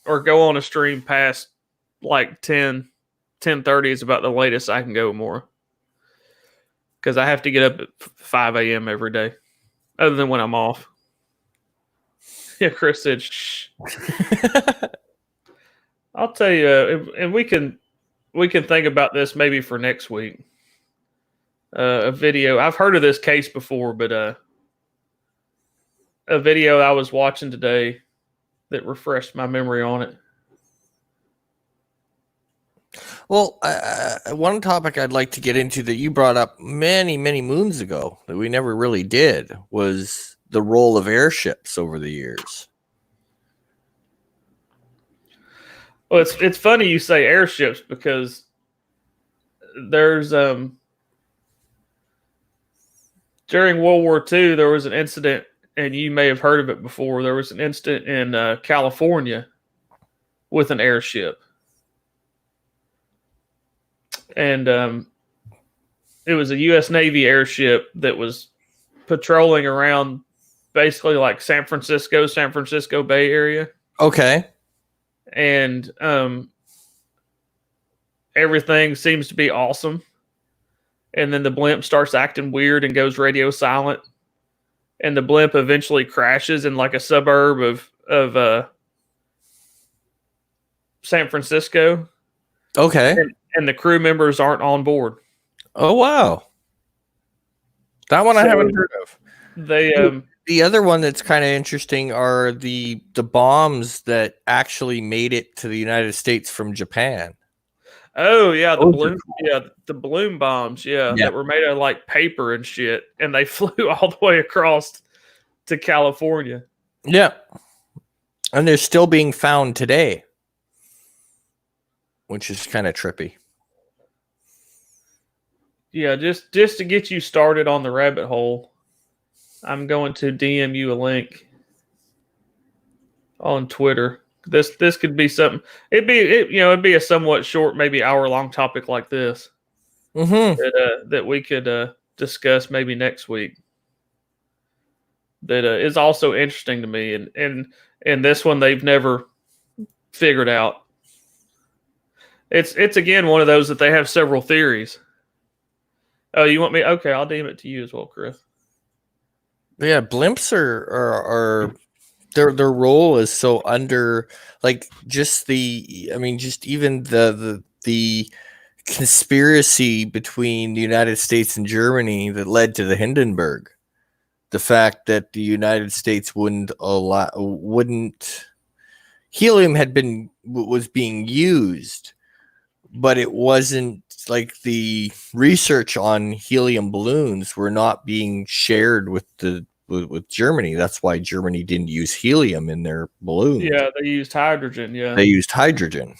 S1: or go on a stream past like 10:30 is about the latest I can go more. Because I have to get up at 5 a.m. every day, other than when I'm off. Yeah, Chris said, shh. I'll tell you, and we can think about this maybe for next week. A video. I've heard of this case before, but a video I was watching today that refreshed my memory on it.
S2: Well, one topic I'd like to get into that you brought up many, many moons ago that we never really did was the role of airships over the years.
S1: Well, it's funny you say airships because there's during World War II there was an incident, and you may have heard of it before. There was an incident in California with an airship. And it was a U.S. Navy airship that was patrolling around basically like San Francisco Bay Area.
S2: Okay.
S1: And everything seems to be awesome. And then the blimp starts acting weird and goes radio silent. And the blimp eventually crashes in like a suburb of San Francisco.
S2: Okay.
S1: And the crew members aren't on board.
S2: Oh, wow. That one I haven't heard of. The other one that's kind of interesting are the bombs that actually made it to the United States from Japan.
S1: Oh, yeah, the balloon bombs, that were made of like paper and shit, and they flew all the way across to California.
S2: Yeah. And they're still being found today, which is kind of trippy.
S1: Yeah, just to get you started on the rabbit hole, I'm going to DM you a link on Twitter This could be something. It'd be a somewhat short, maybe hour-long topic like this that we could discuss maybe next week. That is also interesting to me, and this one they've never figured out. It's again one of those that they have several theories. Oh, you want me? Okay, I'll deem it to you as well, Chris.
S2: Yeah, blimps are their role is so under, like, just even the conspiracy between the United States and Germany that led to the Hindenburg. The fact that the United States helium was being used, but it wasn't, like, the research on helium balloons were not being shared with Germany. That's why Germany didn't use helium in their balloons.
S1: Yeah, they used hydrogen. Yeah,
S2: they used hydrogen.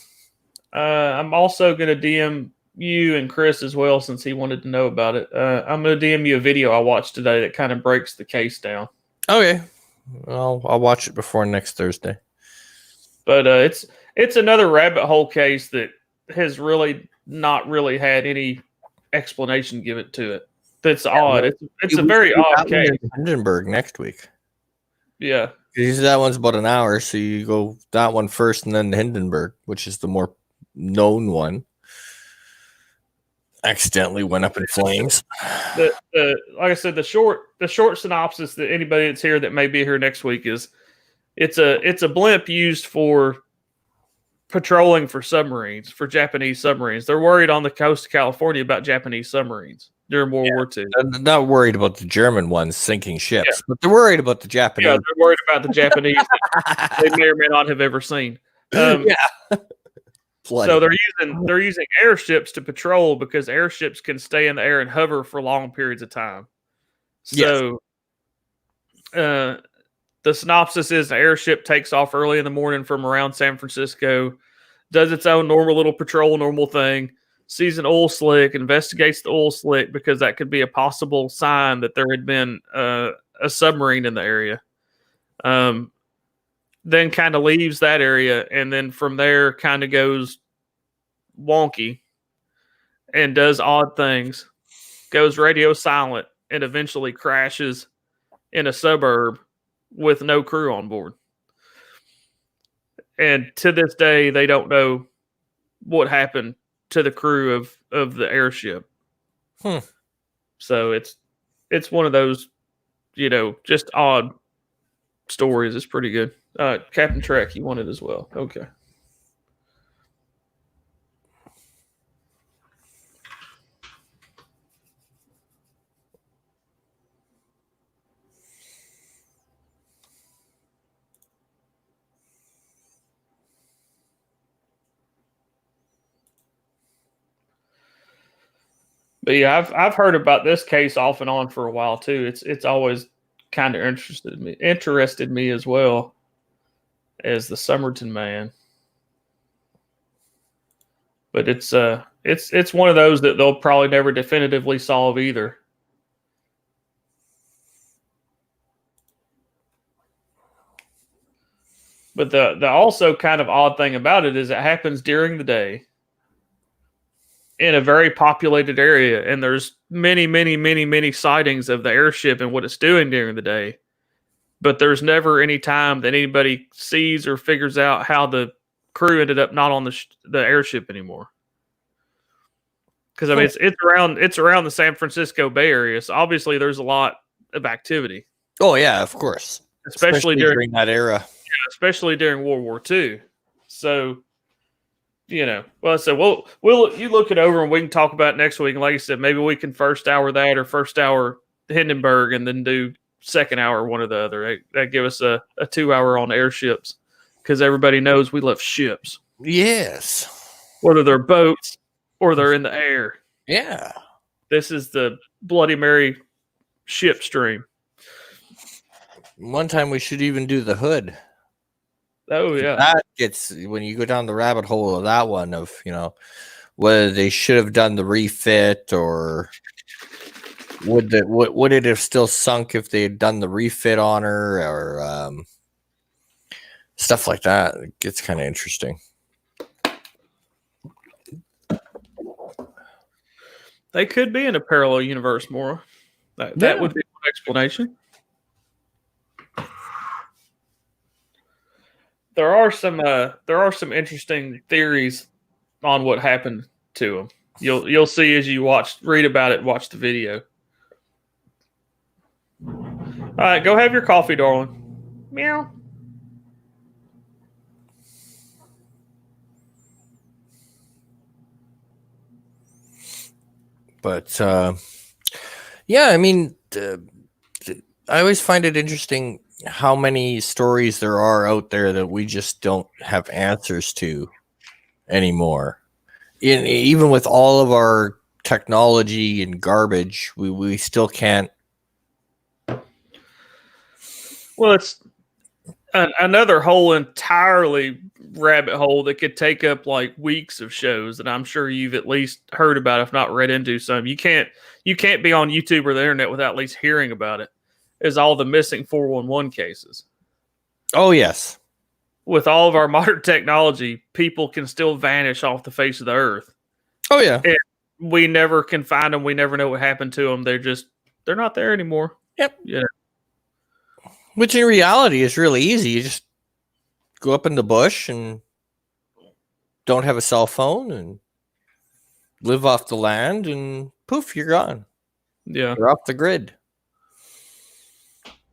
S1: I'm also going to DM you and Chris as well, since he wanted to know about it. I'm going to DM you a video I watched today that kind of breaks the case down.
S2: Okay, I'll watch it before next Thursday.
S1: But it's another rabbit hole case that has really not really had any explanation given to it. That's odd. It's a very odd case.
S2: Hindenburg next week.
S1: Yeah.
S2: That one's about an hour, so you go that one first and then the Hindenburg, which is the more known one. Accidentally went up in flames.
S1: Like I said, the short synopsis that anybody that's here that may be here next week is it's a blimp used for patrolling for submarines, for Japanese submarines. They're worried on the coast of California about Japanese submarines during World War II.
S2: They're not worried about the German ones sinking ships, but they're worried about the Japanese.
S1: Yeah, they're worried about the Japanese that they may or may not have ever seen. So they're using airships to patrol because airships can stay in the air and hover for long periods of time. So the synopsis is the airship takes off early in the morning from around San Francisco, does its own normal little patrol, normal thing, sees an oil slick, investigates the oil slick because that could be a possible sign that there had been a submarine in the area. Then kind of leaves that area, and then from there kind of goes wonky and does odd things, goes radio silent, and eventually crashes in a suburb with no crew on board. And to this day, they don't know what happened to the crew of the airship. So it's one of those, just odd stories. It's pretty good. Captain Trek, you want it as well. Okay. But yeah, I've heard about this case off and on for a while too. It's always kind of interested me as well as the Somerton man. But it's one of those that they'll probably never definitively solve either. But the also kind of odd thing about it is it happens during the day in a very populated area, and there's many, many, many, many sightings of the airship and what it's doing during the day. But there's never any time that anybody sees or figures out how the crew ended up not on the airship anymore. Because I mean, it's around the San Francisco Bay Area, so obviously there's a lot of activity.
S2: Oh yeah, of course,
S1: especially during
S2: that era.
S1: Yeah, especially during World War II. So, well, I said, well, you look it over and we can talk about it next week. And like I said, maybe we can first hour that or first hour Hindenburg and then do second hour one or the other. That give us a 2 hour on airships because everybody knows we love ships.
S2: Yes.
S1: Whether they're boats or they're in the air.
S2: Yeah.
S1: This is the Bloody Mary ship stream.
S2: One time we should even do the hood.
S1: Oh yeah,
S2: that gets when you go down the rabbit hole of that one of whether they should have done the refit or would it have still sunk if they had done the refit on her or stuff like that. It gets kind of interesting.
S1: They could be in a parallel universe, Maura. That would be one explanation. There are some interesting theories on what happened to him. You'll see as you read about it, watch the video. All right, go have your coffee, darling. Meow.
S2: But yeah, I mean, I always find it interesting how many stories there are out there that we just don't have answers to anymore. Even with all of our technology and garbage, we still can't.
S1: Well, it's another whole entirely rabbit hole that could take up like weeks of shows that I'm sure you've at least heard about, if not read into some. You can't be on YouTube or the internet without at least hearing about it. Is all the missing 411 cases.
S2: Oh, yes.
S1: With all of our modern technology, people can still vanish off the face of the earth.
S2: Oh, yeah.
S1: And we never can find them. We never know what happened to them. They're not there anymore.
S2: Yep.
S1: Yeah.
S2: Which in reality is really easy. You just go up in the bush and don't have a cell phone and live off the land and poof, you're gone.
S1: Yeah.
S2: You're off the grid.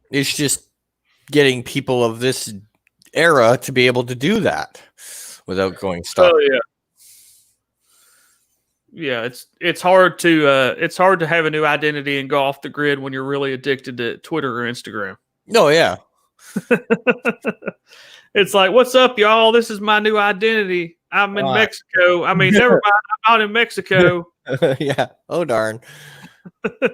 S2: It's just getting people of this era to be able to do that without going stuck.
S1: Oh yeah. Yeah, it's hard to have a new identity and go off the grid when you're really addicted to Twitter or Instagram.
S2: Oh yeah.
S1: It's like, what's up, y'all? This is my new identity. I'm in Mexico. I mean, never mind. I'm not in Mexico.
S2: Yeah. Oh darn.
S1: Yeah.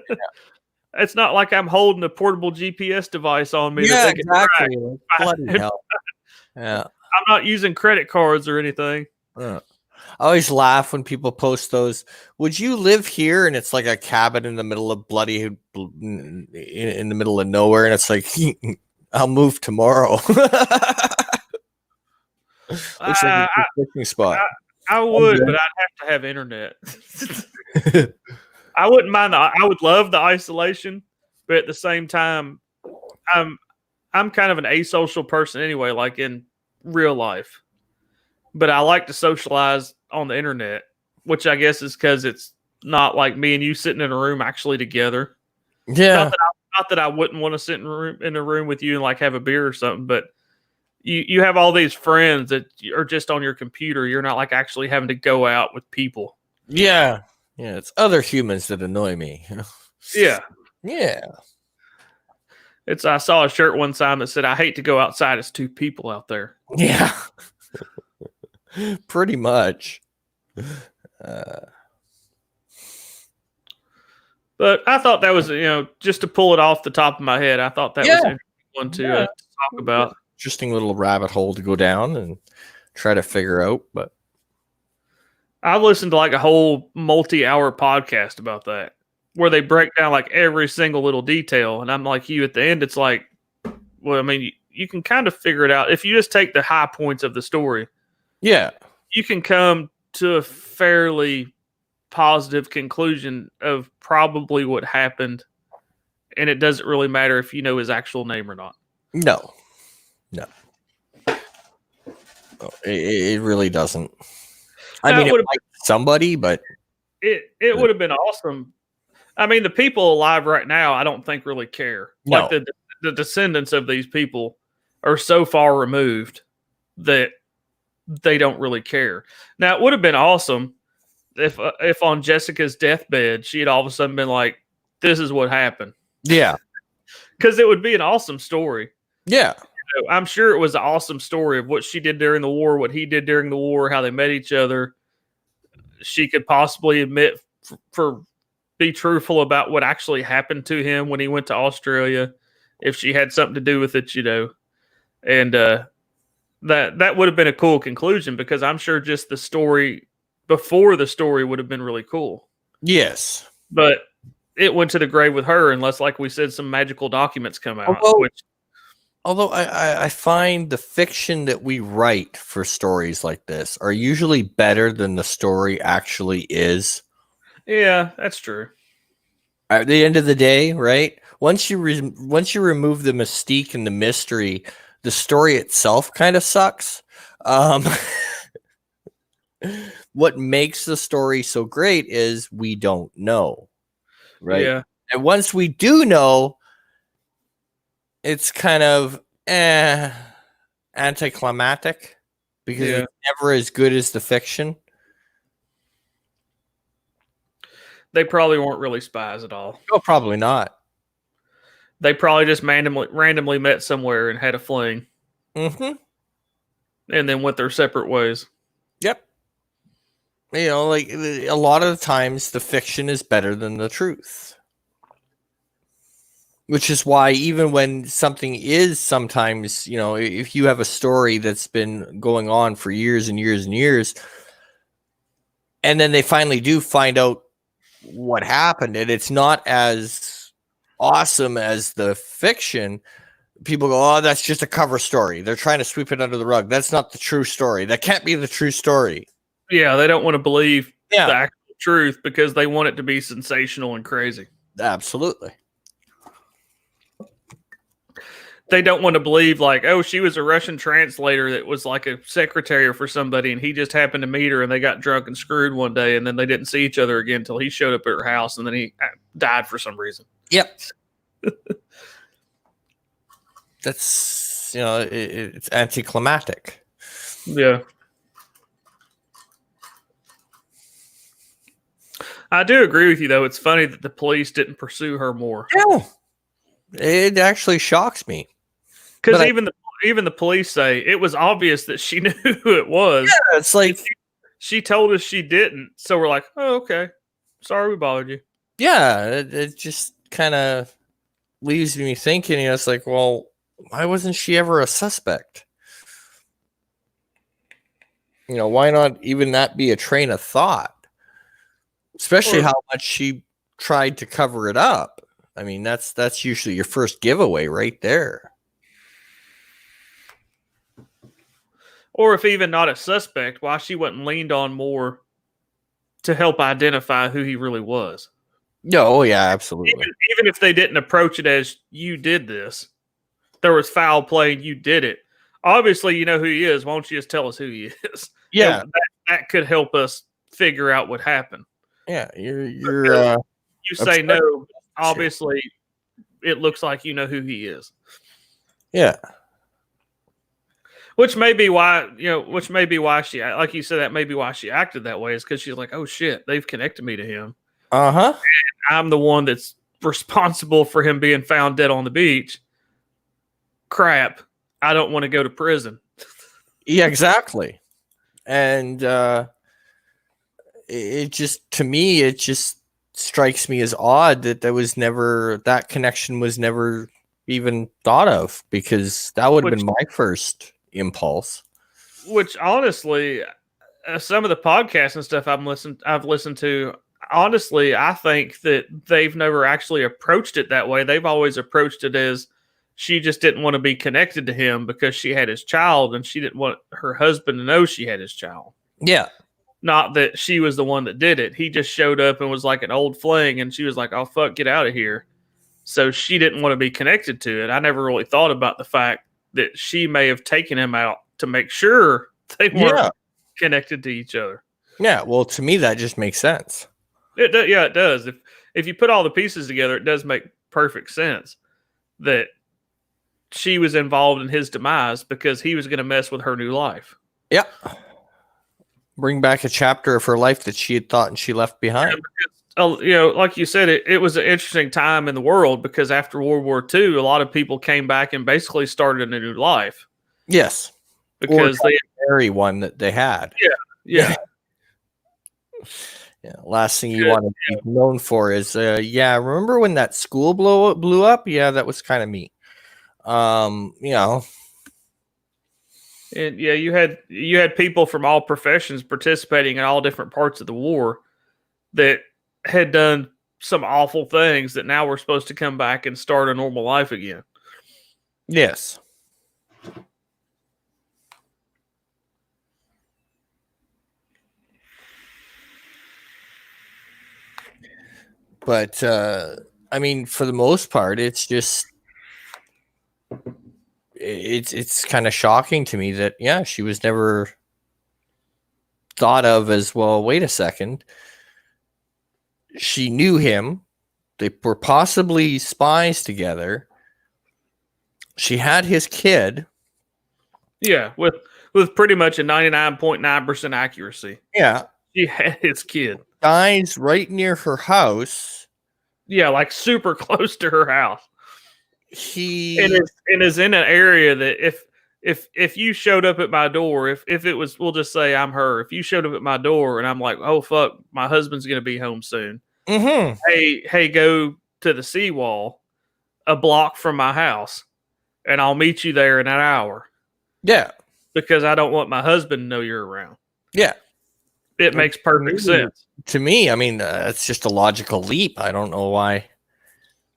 S1: It's not like I'm holding a portable GPS device on me.
S2: Yeah,
S1: that they can track.
S2: exactly. Bloody hell. Yeah.
S1: I'm not using credit cards or anything.
S2: I always laugh when people post those. Would you live here? And it's like a cabin in the middle of in the middle of nowhere, and it's like, I'll move tomorrow. Looks like a fishing spot.
S1: I would, but I'd have to have internet. I wouldn't mind. I would love the isolation, but at the same time, I'm kind of an asocial person anyway, like in real life. But I like to socialize on the internet, which I guess is because it's not like me and you sitting in a room actually together.
S2: Yeah.
S1: Not that I wouldn't want to sit in a room with you and like have a beer or something, but you have all these friends that are just on your computer. You're not like actually having to go out with people.
S2: Yeah. Yeah. It's other humans that annoy me.
S1: Yeah.
S2: Yeah.
S1: I saw a shirt one time that said, "I hate to go outside. It's two people out there."
S2: Yeah. Pretty much.
S1: But I thought that was, just to pull it off the top of my head, I thought that was an interesting one to talk about.
S2: Interesting little rabbit hole to go down and try to figure out. But
S1: I've listened to like a whole multi-hour podcast about that, where they break down like every single little detail. And I'm like you at the end, it's like, well, I mean, you can kind of figure it out. If you just take the high points of the story,
S2: yeah,
S1: you can come to a fairly positive conclusion of probably what happened. And it doesn't really matter if you know his actual name or not.
S2: No. It really doesn't. I mean, it might somebody, but
S1: it would have been awesome. I mean, the people alive right now, I don't think really care.
S2: No.
S1: Like the descendants of these people are so far removed that they don't really care. Now, it would have been awesome if on Jessica's deathbed, she had all of a sudden been like, "This is what happened."
S2: Yeah,
S1: because it would be an awesome story.
S2: Yeah.
S1: I'm sure it was an awesome story of what she did during the war, what he did during the war, how they met each other. She could possibly admit be truthful about what actually happened to him when he went to Australia, if she had something to do with it, and that would have been a cool conclusion, because I'm sure just the story before the story would have been really cool.
S2: Yes.
S1: But it went to the grave with her, unless, like we said, some magical documents come out.
S2: Although I find the fiction that we write for stories like this are usually better than the story actually is.
S1: Yeah, that's true.
S2: At the end of the day, right? Once you remove the mystique and the mystery, the story itself kind of sucks. Um, what makes the story so great is we don't know, right?
S1: Yeah.
S2: And once we do know, it's kind of anticlimactic because
S1: Yeah.
S2: it's never as good as the fiction.
S1: They probably weren't really spies at all.
S2: Oh, probably not.
S1: They probably just randomly met somewhere and had a fling
S2: Mm-hmm.
S1: and then went their separate ways.
S2: Yep. You know, like a lot of the times the fiction is better than the truth. Which is why even when something is sometimes, you know, if you have a story that's been going on for years and years and years, and then they finally do find out what happened, and it's not as awesome as the fiction, people go, oh, that's just a cover story. They're trying to sweep it under the rug. That's not the true story. That can't be the true story.
S1: Yeah, they don't want to believe the
S2: Yeah,
S1: actual truth because they want it to be sensational and crazy.
S2: absolutely.
S1: They don't want to believe like, oh, she was a Russian translator that was like a secretary for somebody and he just happened to meet her and they got drunk and screwed one day and then they didn't see each other again until he showed up at her house and then he died for some reason.
S2: Yep. That's, you know, it's anticlimactic.
S1: Yeah. I do agree with you, though. It's funny that the police didn't pursue her more.
S2: Yeah. It actually shocks me.
S1: Because even the police say it was obvious that she knew who it was.
S2: Yeah, it's like
S1: she told us she didn't. So we're like, oh, okay. Sorry we bothered you.
S2: yeah, it just kind of leaves me thinking, you know, it's like, well, why wasn't she ever a suspect? You know, why not even that be a train of thought? Especially how much she tried to cover it up. I mean, that's usually your first giveaway right there.
S1: Or if even not a suspect, why she wasn't leaned on more to help identify who he really was.
S2: No, oh yeah, absolutely.
S1: Even if they didn't approach it as you did this, there was foul play and you did it. Obviously, you know who he is. Why don't you just tell us who he is?
S2: Yeah,
S1: that could help us figure out what happened.
S2: Yeah, you're
S1: you say no. Obviously, it looks like you know who he is.
S2: Yeah.
S1: Which may be why she, like you said, that may be why she acted that way, is because she's like, oh shit, they've connected me to him.
S2: Uh-huh.
S1: I'm the one that's responsible for him being found dead on the beach. Crap. I don't want to go to prison.
S2: Yeah, exactly. And it just, to me, it just strikes me as odd that that connection was never even thought of, because that would have been my first impulse.
S1: Which honestly, some of the podcasts and stuff I've listened to, honestly, I think that they've never actually approached it that way. They've always approached it as she just didn't want to be connected to him because she had his child and she didn't want her husband to know she had his child.
S2: Yeah.
S1: Not that she was the one that did it. He just showed up and was like an old fling and she was like, oh, fuck, get out of here. So she didn't want to be connected to it. I never really thought about the fact that she may have taken him out to make sure they weren't connected to each other.
S2: Yeah, well, to me, that just makes sense.
S1: It does. If you put all the pieces together, it does make perfect sense that she was involved in his demise because he was going to mess with her new life.
S2: Yeah. Bring back a chapter of her life that she had thought and she left behind.
S1: Yeah, like you said, it was an interesting time in the world because after World War II, a lot of people came back and basically started a new life.
S2: Yes.
S1: Because they
S2: marry one that they had.
S1: Yeah.
S2: Yeah. Last thing you want to be known for is, remember when that school blew up? Yeah, that was kind of me. You know.
S1: And yeah, you had people from all professions participating in all different parts of the war that had done some awful things that now we're supposed to come back and start a normal life again.
S2: Yes. But I mean, for the most part, it's just it's kind of shocking to me that she was never thought of as, well, wait a second. She knew him. They were possibly spies together. She had his kid.
S1: Yeah, with pretty much a 99.9% accuracy.
S2: Yeah.
S1: She had his kid.
S2: Dies right near her house.
S1: Yeah, like super close to her house.
S2: He
S1: and is in an area that if you showed up at my door, if it was, we'll just say I'm her. If you showed up at my door and I'm like, oh fuck, my husband's gonna be home soon.
S2: Mm-hmm.
S1: Hey, go to the seawall a block from my house, and I'll meet you there in an hour.
S2: Yeah,
S1: because I don't want my husband to know you're around.
S2: Yeah,
S1: it makes perfect sense
S2: to me. I mean, it's just a logical leap. I don't know why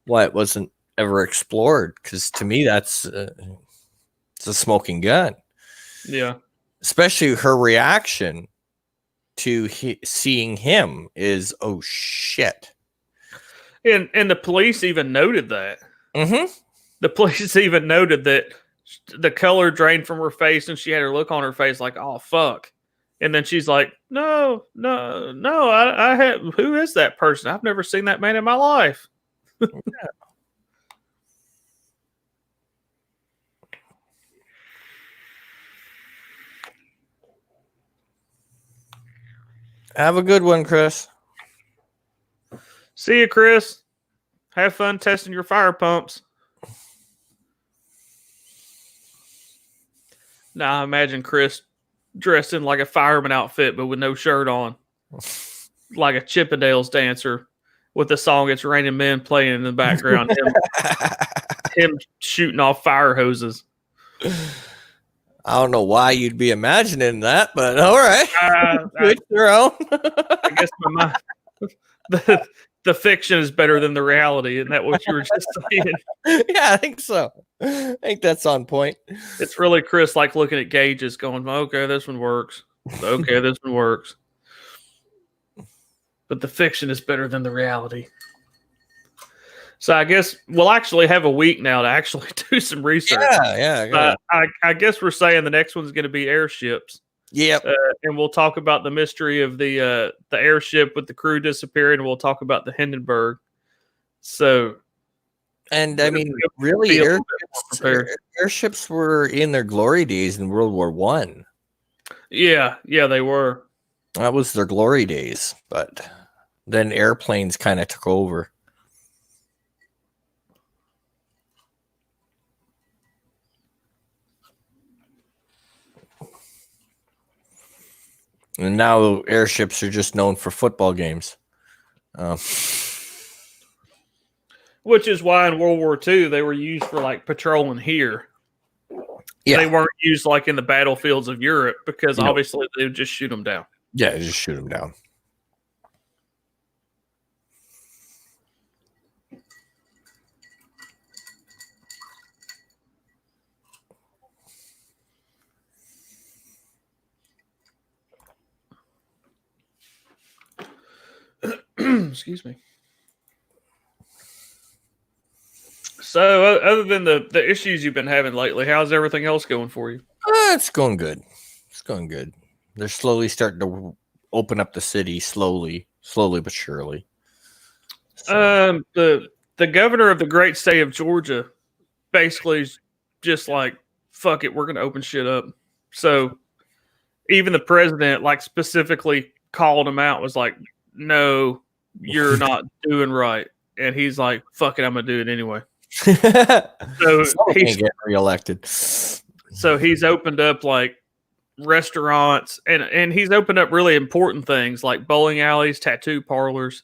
S2: it wasn't ever explored, because to me that's it's a smoking gun.
S1: Yeah,
S2: especially her reaction to seeing him is, oh shit.
S1: And the police even noted that.
S2: Mm-hmm.
S1: The police even noted that the color drained from her face, and she had her look on her face like, oh fuck. And then she's like, no, I have, who is that person? I've never seen that man in my life. Yeah.
S2: Have a good one, Chris.
S1: See you, Chris. Have fun testing your fire pumps. Now, I imagine Chris dressed in like a fireman outfit, but with no shirt on. Like a Chippendales dancer with the song It's Raining Men playing in the background. him shooting off fire hoses.
S2: I don't know why you'd be imagining that, but all right. Your own.
S1: I guess my mind. The fiction is better than the reality. Isn't that what you were just saying?
S2: Yeah, I think so. I think that's on point.
S1: It's really Chris like looking at gauges going, okay, this one works. Okay, this one works. But the fiction is better than the reality. So I guess we'll actually have a week now to actually do some research.
S2: Yeah.
S1: I guess we're saying the next one's going to be airships.
S2: Yep.
S1: And we'll talk about the mystery of the airship with the crew disappearing, and we'll talk about the Hindenburg. So,
S2: and I mean, really, airships were in their glory days in World War I.
S1: Yeah, they were.
S2: That was their glory days, but then airplanes kind of took over. And now airships are just known for football games.
S1: Which is why in World War II they were used for like patrolling here. Yeah. They weren't used like in the battlefields of Europe because obviously they would just shoot them down.
S2: Yeah, just shoot them down.
S1: Excuse me. So, other than the issues you've been having lately, how's everything else going for you?
S2: It's going good. It's going good. They're slowly starting to open up the city, slowly but surely.
S1: So. The governor of the great state of Georgia basically is just like, fuck it, we're going to open shit up. So, even the president, like, specifically called him out, was like, no, you're not doing right. And he's like, fuck it, I'm going to do it anyway. So he's
S2: getting reelected.
S1: So he's opened up like restaurants and he's opened up really important things like bowling alleys, tattoo parlors.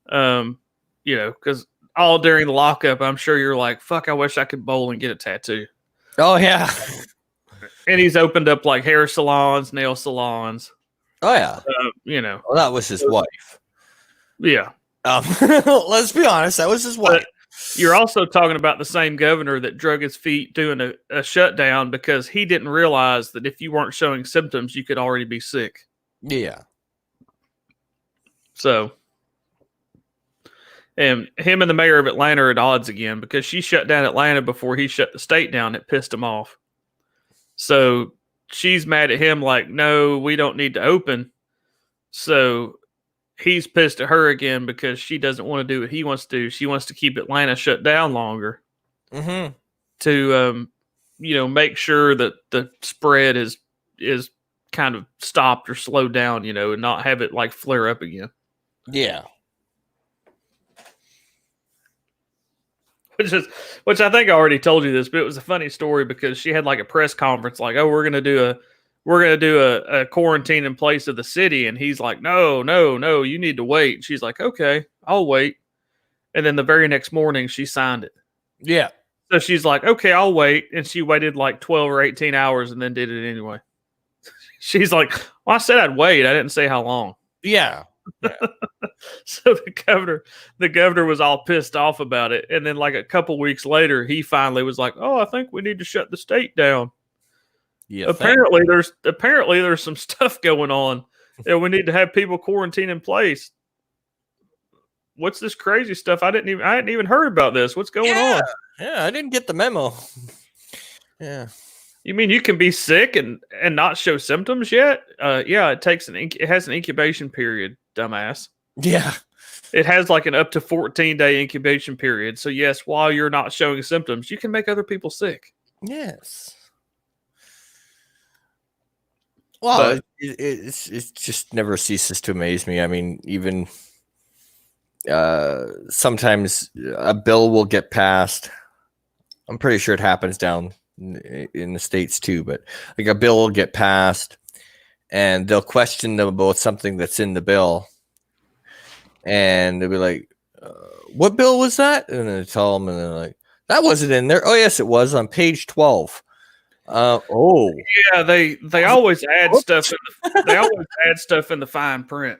S1: Because all during the lockup, I'm sure you're like, fuck, I wish I could bowl and get a tattoo.
S2: Oh, yeah.
S1: And he's opened up like hair salons, nail salons.
S2: Oh, yeah.
S1: Well,
S2: that was his wife.
S1: Yeah.
S2: Let's be honest. That was his wife.
S1: But you're also talking about the same governor that drug his feet doing a shutdown because he didn't realize that if you weren't showing symptoms, you could already be sick.
S2: Yeah.
S1: So And him and the mayor of Atlanta are at odds again because she shut down Atlanta before he shut the state down. It pissed him off. So she's mad at him like, no, we don't need to open. So he's pissed at her again because she doesn't want to do what he wants to do. She wants to keep Atlanta shut down longer to, make sure that the spread is kind of stopped or slowed down, and not have it like flare up again.
S2: Yeah.
S1: Which I think I already told you this, but it was a funny story because she had like a press conference, like, "Oh, we're gonna do a quarantine in place of the city," and he's like, "No, you need to wait." And she's like, "Okay, I'll wait." And then the very next morning, she signed it.
S2: Yeah.
S1: So she's like, "Okay, I'll wait," and she waited like 12 or 18 hours and then did it anyway. She's like, "Well, I said I'd wait. I didn't say how long."
S2: Yeah.
S1: So the governor was all pissed off about it, and then like a couple weeks later, he finally was like, "Oh, I think we need to shut the state down."
S2: Yeah.
S1: Apparently there's some stuff going on, and we need to have people quarantine in place. What's this crazy stuff? I hadn't even heard about this. What's going on?
S2: Yeah, I didn't get the memo. Yeah.
S1: You mean you can be sick and not show symptoms yet? Yeah, it has an incubation period, dumbass.
S2: Yeah.
S1: It has like an up to 14-day incubation period. So yes, while you're not showing symptoms, you can make other people sick.
S2: Yes. Well, it's just never ceases to amaze me. I mean, even sometimes a bill will get passed. I'm pretty sure it happens down in the States too, but like a bill will get passed and they'll question them about something that's in the bill. And they'll be like, what bill was that? And then they tell them, and they're like, that wasn't in there. Oh, yes, it was on page 12.
S1: Yeah, they always add stuff. They always add stuff in the fine print.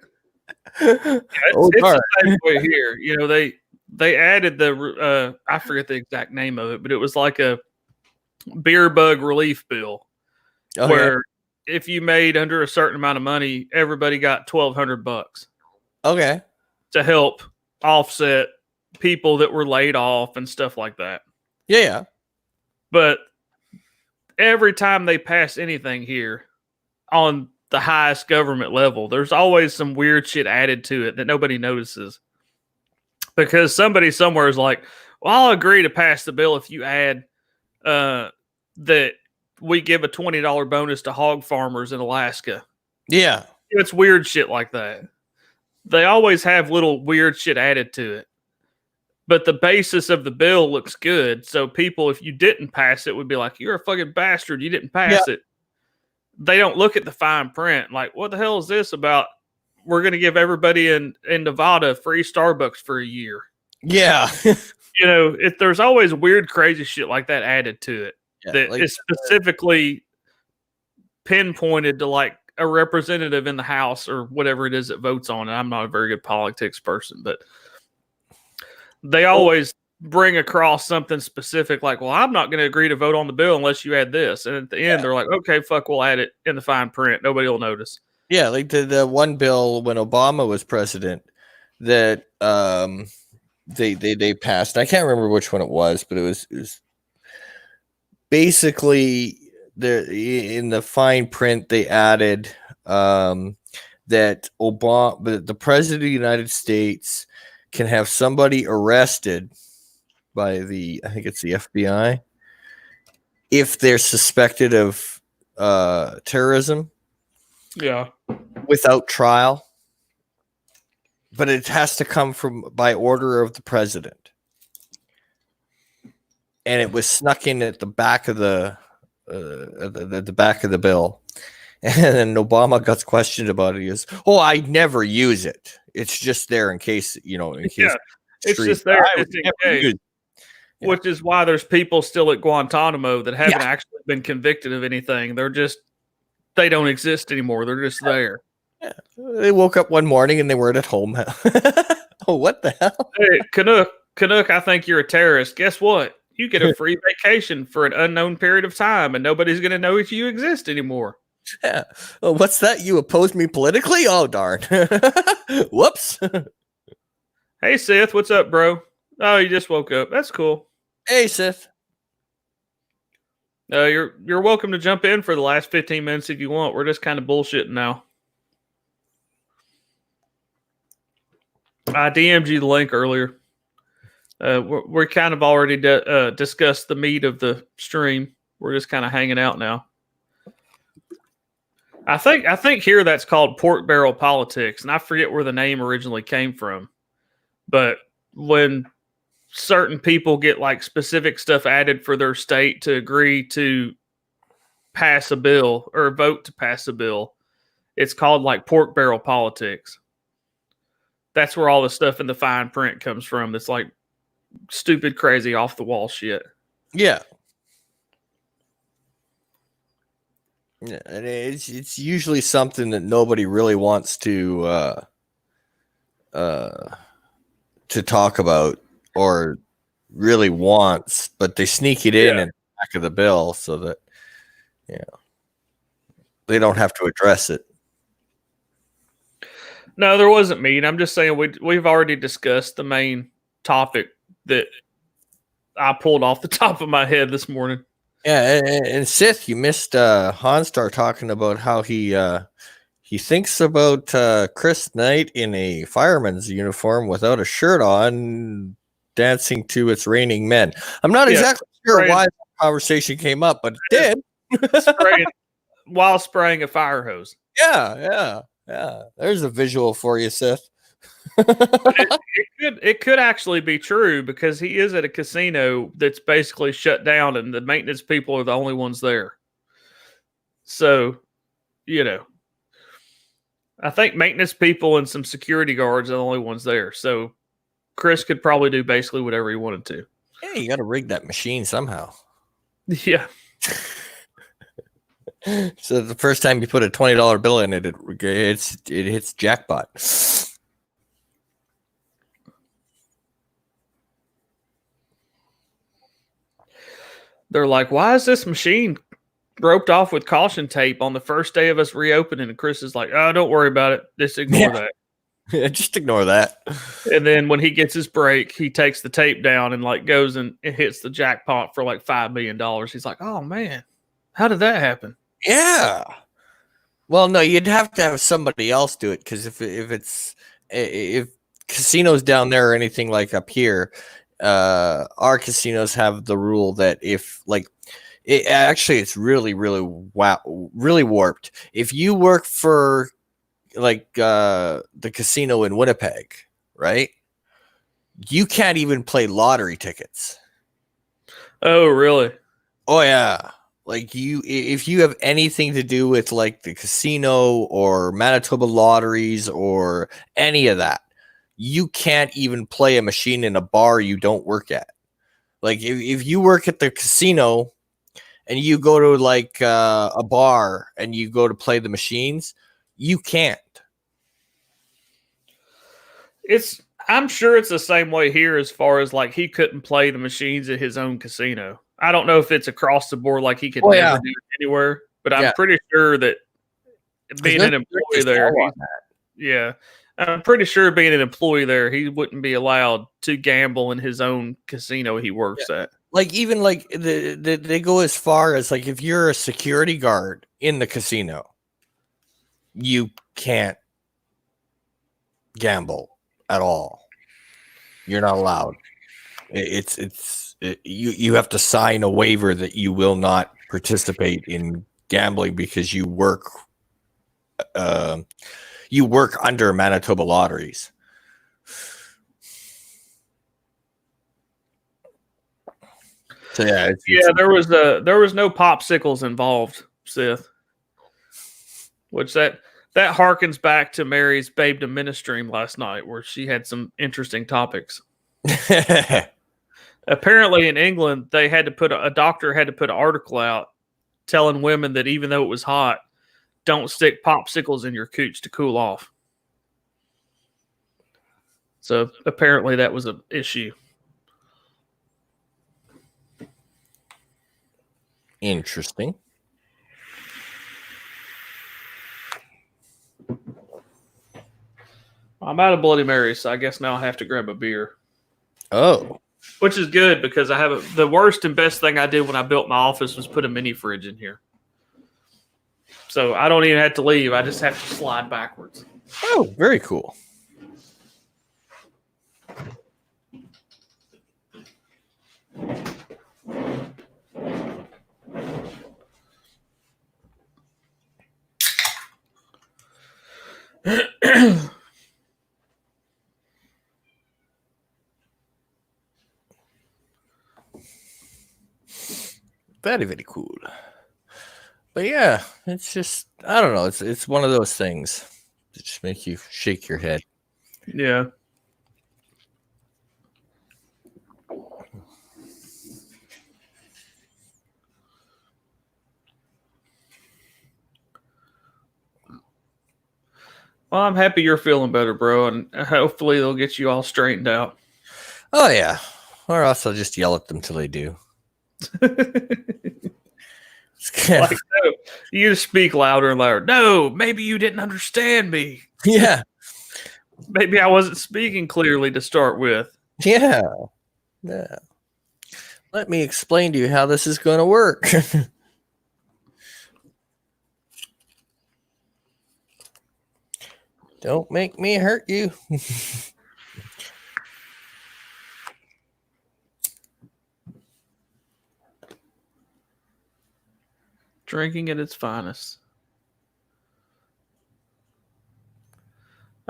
S1: It's the same way here. They added the I forget the exact name of it, but it was like a beer bug relief bill where if you made under a certain amount of money, everybody got $1,200.
S2: Okay.
S1: To help offset people that were laid off and stuff like that.
S2: Yeah.
S1: But every time they pass anything here on the highest government level, there's always some weird shit added to it that nobody notices. Because somebody somewhere is like, well, I'll agree to pass the bill if you add that we give a $20 bonus to hog farmers in Alaska.
S2: Yeah.
S1: It's weird shit like that. They always have little weird shit added to it. But the basis of the bill looks good. So people, if you didn't pass it, would be like, you're a fucking bastard. You didn't pass it. They don't look at the fine print. Like, what the hell is this about? We're going to give everybody in Nevada free Starbucks for a year.
S2: Yeah.
S1: There's always weird, crazy shit like that added to it. That is specifically pinpointed to like a representative in the House or whatever it is that votes on it. I'm not a very good politics person, but they always bring across something specific like, well, I'm not going to agree to vote on the bill unless you add this. And at the end, they're like, okay, fuck, we'll add it in the fine print. Nobody will notice.
S2: Yeah, like the one bill when Obama was president that they passed. I can't remember which one it was, but it was basically in the fine print they added that the president of the United States can have somebody arrested by I think it's the FBI if they're suspected of terrorism.
S1: Yeah.
S2: Without trial. But it has to come by order of the president. And it was snuck in at the back of the back of the bill. And then Obama got questioned about it. He goes, I'd never use it. It's just there in case,
S1: it's just there. Which is why there's people still at Guantanamo that haven't actually been convicted of anything. They don't exist anymore. They're just there.
S2: Yeah. They woke up one morning and they weren't at home. What the hell?
S1: Hey, Canuck, I think you're a terrorist. Guess what? You get a free vacation for an unknown period of time, and nobody's going to know if you exist anymore.
S2: Yeah. Oh, what's that? You oppose me politically? Oh, darn. Whoops.
S1: Hey Seth, what's up, bro? Oh, you just woke up. That's cool.
S2: Hey, Sith.
S1: You're welcome to jump in for the last 15 minutes if you want. We're just kind of bullshitting now. I DM'd you the link earlier. We're kind of already discussed the meat of the stream. We're just kind of hanging out now. I think here that's called pork barrel politics, and I forget where the name originally came from. But when certain people get like specific stuff added for their state to agree to pass a bill or vote to pass a bill, it's called like pork barrel politics. That's where all the stuff in the fine print comes from. That's like stupid, crazy, off the wall shit.
S2: Yeah. Yeah, and it's usually something that nobody really wants to talk about or really wants, but they sneak it in the back of the bill so that they don't have to address it.
S1: No, there wasn't meat. I'm just saying we've already discussed the main topic that I pulled off the top of my head this morning.
S2: Yeah, and Sith, you missed Hanstar talking about how he thinks about Chris Knight in a fireman's uniform without a shirt on, dancing to "It's Raining Men." I'm not exactly sure why the conversation came up, but it did.
S1: While spraying a fire hose.
S2: Yeah. There's a visual for you, Sith.
S1: It could actually be true because he is at a casino that's basically shut down and the maintenance people are the only ones there. So, I think maintenance people and some security guards are the only ones there. So Chris could probably do basically whatever he wanted to.
S2: Yeah, you got to rig that machine somehow.
S1: Yeah.
S2: So the first time you put a $20 bill in it, it hits jackpot.
S1: They're like, why is this machine roped off with caution tape on the first day of us reopening? And Chris is like, oh, don't worry about it. Just ignore that.
S2: Yeah, just ignore that.
S1: And then when he gets his break, he takes the tape down and like goes and hits the jackpot for like $5 million. He's like, oh man, how did that happen?
S2: Yeah. Well, no, you'd have to have somebody else do it because if casinos down there or anything like up here, our casinos have the rule that if like it's really warped. If you work for like the casino in Winnipeg, right? You can't even play lottery tickets.
S1: Oh, really?
S2: Oh yeah. Like if you have anything to do with like the casino or Manitoba lotteries or any of that, you can't even play a machine in a bar you don't work at. Like if you work at the casino and you go to like a bar and you go to play the machines, you can't.
S1: I'm sure it's the same way here as far as like he couldn't play the machines at his own casino. I don't know if it's across the board, like he could never do it anywhere, but I'm pretty sure that being an employee there, I'm pretty sure being an employee there, he wouldn't be allowed to gamble in his own casino he works at.
S2: Like even like they go as far as like if you're a security guard in the casino, you can't gamble at all. You're not allowed. You have to sign a waiver that you will not participate in gambling because you work under Manitoba lotteries. So there
S1: was no popsicles involved, Sith. Which that harkens back to Mary's Babe to Minute stream last night, where she had some interesting topics. Apparently, in England, a doctor had to put an article out telling women that even though it was hot, don't stick popsicles in your cooch to cool off. So apparently, that was an issue.
S2: Interesting.
S1: I'm out of Bloody Mary, so I guess now I have to grab a beer.
S2: Oh.
S1: Which is good because I have the worst and best thing I did when I built my office was put a mini fridge in here. So I don't even have to leave. I just have to slide backwards.
S2: Oh, very cool. Very, very cool. But yeah, it's just I don't know. It's one of those things that just make you shake your head.
S1: Yeah. Well, I'm happy you're feeling better, bro, and hopefully they'll get you all straightened out.
S2: Oh yeah, or else I'll just yell at them till they do.
S1: Like, no, you just speak louder and louder. No, maybe you didn't understand me.
S2: Yeah,
S1: Maybe I wasn't speaking clearly to start with.
S2: yeah. Let me explain to you how this is going to work. Don't make me hurt you.
S1: Drinking at its finest.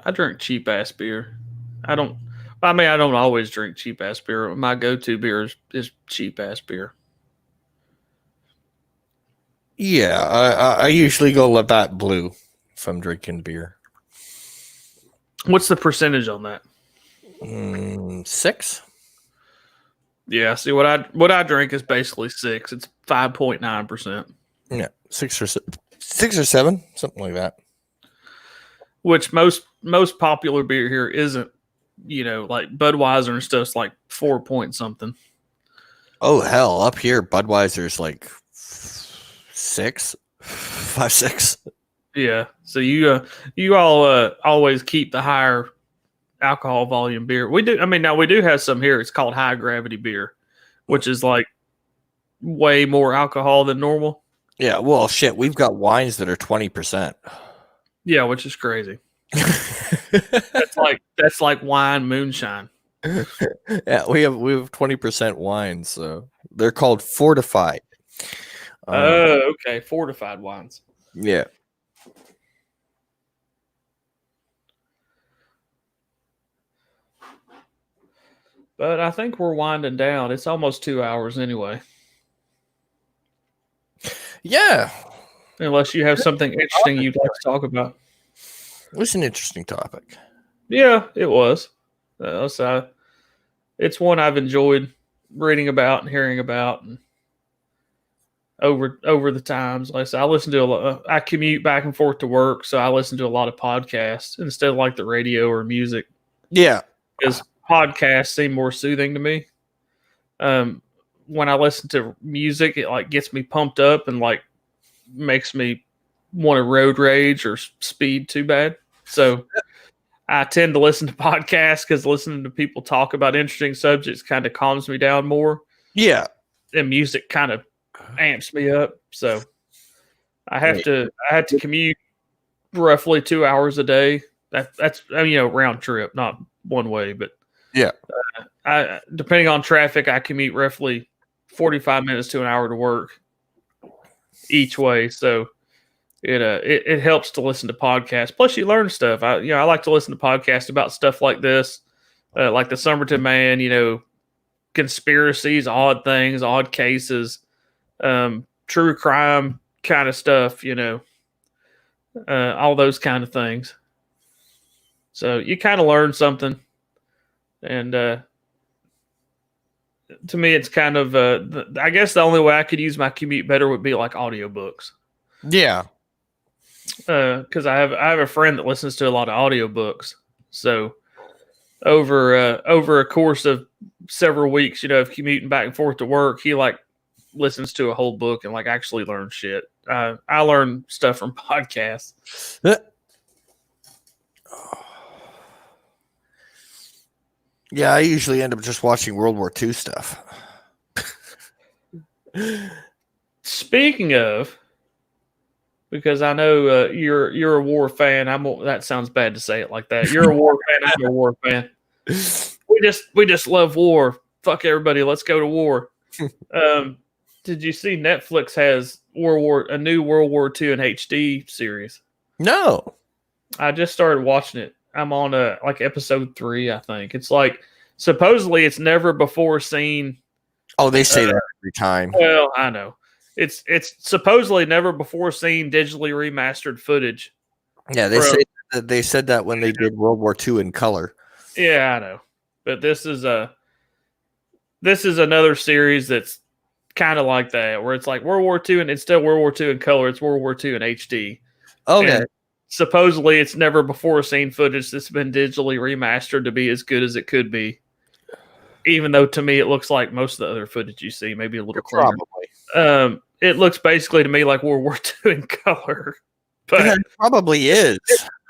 S1: I drink cheap ass beer. I don't always drink cheap ass beer. My go-to beer is cheap ass beer.
S2: Yeah, I usually go Labatt Blue if I'm drinking beer.
S1: What's the percentage on that?
S2: 6.
S1: Yeah, see what I drink is basically 6. It's 5.9%.
S2: Yeah, 6 or 7, something like that.
S1: Which most popular beer here isn't, like Budweiser and stuff's like 4 point something.
S2: Oh hell, up here Budweiser's like 6, 5, 6.
S1: Yeah, so you all always keep the higher alcohol volume beer. We do. I mean, now we do have some here. It's called high gravity beer, which is like way more alcohol than normal.
S2: Yeah, well, shit, we've got wines that are 20%.
S1: Yeah, which is crazy. That's like wine moonshine.
S2: Yeah, we have 20% wines, so they're called fortified.
S1: Okay, fortified wines.
S2: Yeah.
S1: But I think we're winding down. It's almost 2 hours anyway.
S2: Yeah.
S1: Unless you have something interesting you'd like to talk about.
S2: It was an interesting topic.
S1: Yeah, it was. So it's one I've enjoyed reading about and hearing about, and over the times. Like I said, I listen to a lot. I commute back and forth to work, so I listen to a lot of podcasts instead of like the radio or music.
S2: Yeah,
S1: because podcasts seem more soothing to me. When I listen to music, it like gets me pumped up and like makes me want to road rage or speed too bad. So I tend to listen to podcasts because listening to people talk about interesting subjects kind of calms me down more.
S2: Yeah.
S1: And music kind of amps me up. So I had to commute roughly 2 hours a day. That's round trip, not one way, but
S2: yeah.
S1: I depending on traffic, I commute roughly 45 minutes to an hour to work each way. So it helps to listen to podcasts. Plus, you learn stuff. I like to listen to podcasts about stuff like this, like the Somerton Man. Conspiracies, odd things, odd cases, true crime kind of stuff. All those kind of things. So you kind of learn something, and to me, it's kind of I guess the only way I could use my commute better would be like audiobooks.
S2: Yeah.
S1: Because I have a friend that listens to a lot of audiobooks. So over a course of several weeks, of commuting back and forth to work, he like listens to a whole book and like actually learns shit. I learn stuff from podcasts.
S2: Yeah, I usually end up just watching World War II stuff.
S1: Speaking of, because I know you're a war fan. That sounds bad to say it like that. You're a war fan. I'm a war fan. We just love war. Fuck everybody. Let's go to war. Did you see Netflix has a new World War II in HD series?
S2: No.
S1: I just started watching it. I'm on like episode 3, I think. It's like supposedly it's never before seen.
S2: Oh, they say that every time.
S1: Well, I know. It's supposedly never before seen digitally remastered footage.
S2: Yeah, they said that when they did World War II in color.
S1: Yeah, I know. But this is another series that's kind of like that, where it's like World War II and it's still World War II in color. It's World War II in HD.
S2: Okay.
S1: And supposedly it's never before seen footage that's been digitally remastered to be as good as it could be. Even though to me it looks like most of the other footage you see, maybe a little cleaner.
S2: Probably.
S1: It looks basically to me like World War II in color. But
S2: it probably is.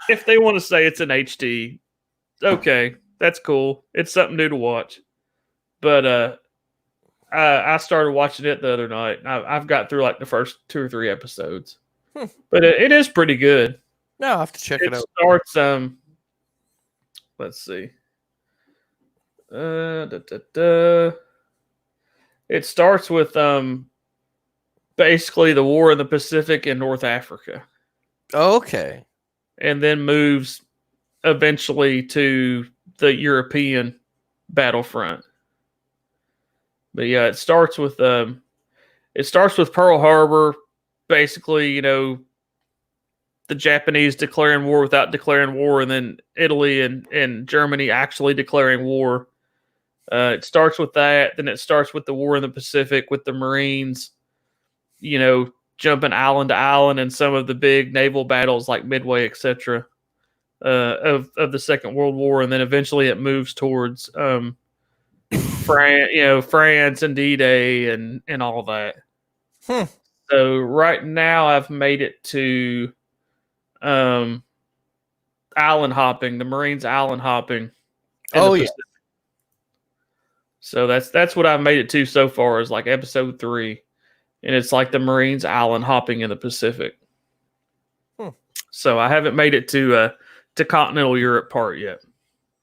S1: If they want to say it's in HD, okay, that's cool. It's something new to watch. But I started watching it the other night. I've got through like the first 2 or 3 episodes. But it is pretty good.
S2: No, I'll have to check it out.
S1: It starts let's see. It starts with basically the war in the Pacific and North Africa.
S2: Okay.
S1: And then moves eventually to the European battlefront. But yeah, it starts with Pearl Harbor, basically, the Japanese declaring war without declaring war, and then Italy and Germany actually declaring war. It starts with that. Then it starts with the war in the Pacific with the Marines, jumping island to island in some of the big naval battles like Midway, etc. Of the Second World War, and then eventually it moves towards France and D-Day and all that. So right now I've made it to island hopping, the Marines island hopping.
S2: Oh yeah.
S1: So that's what I've made it to so far, is like episode 3. And it's like the Marines island hopping in the Pacific. So I haven't made it to continental Europe part yet.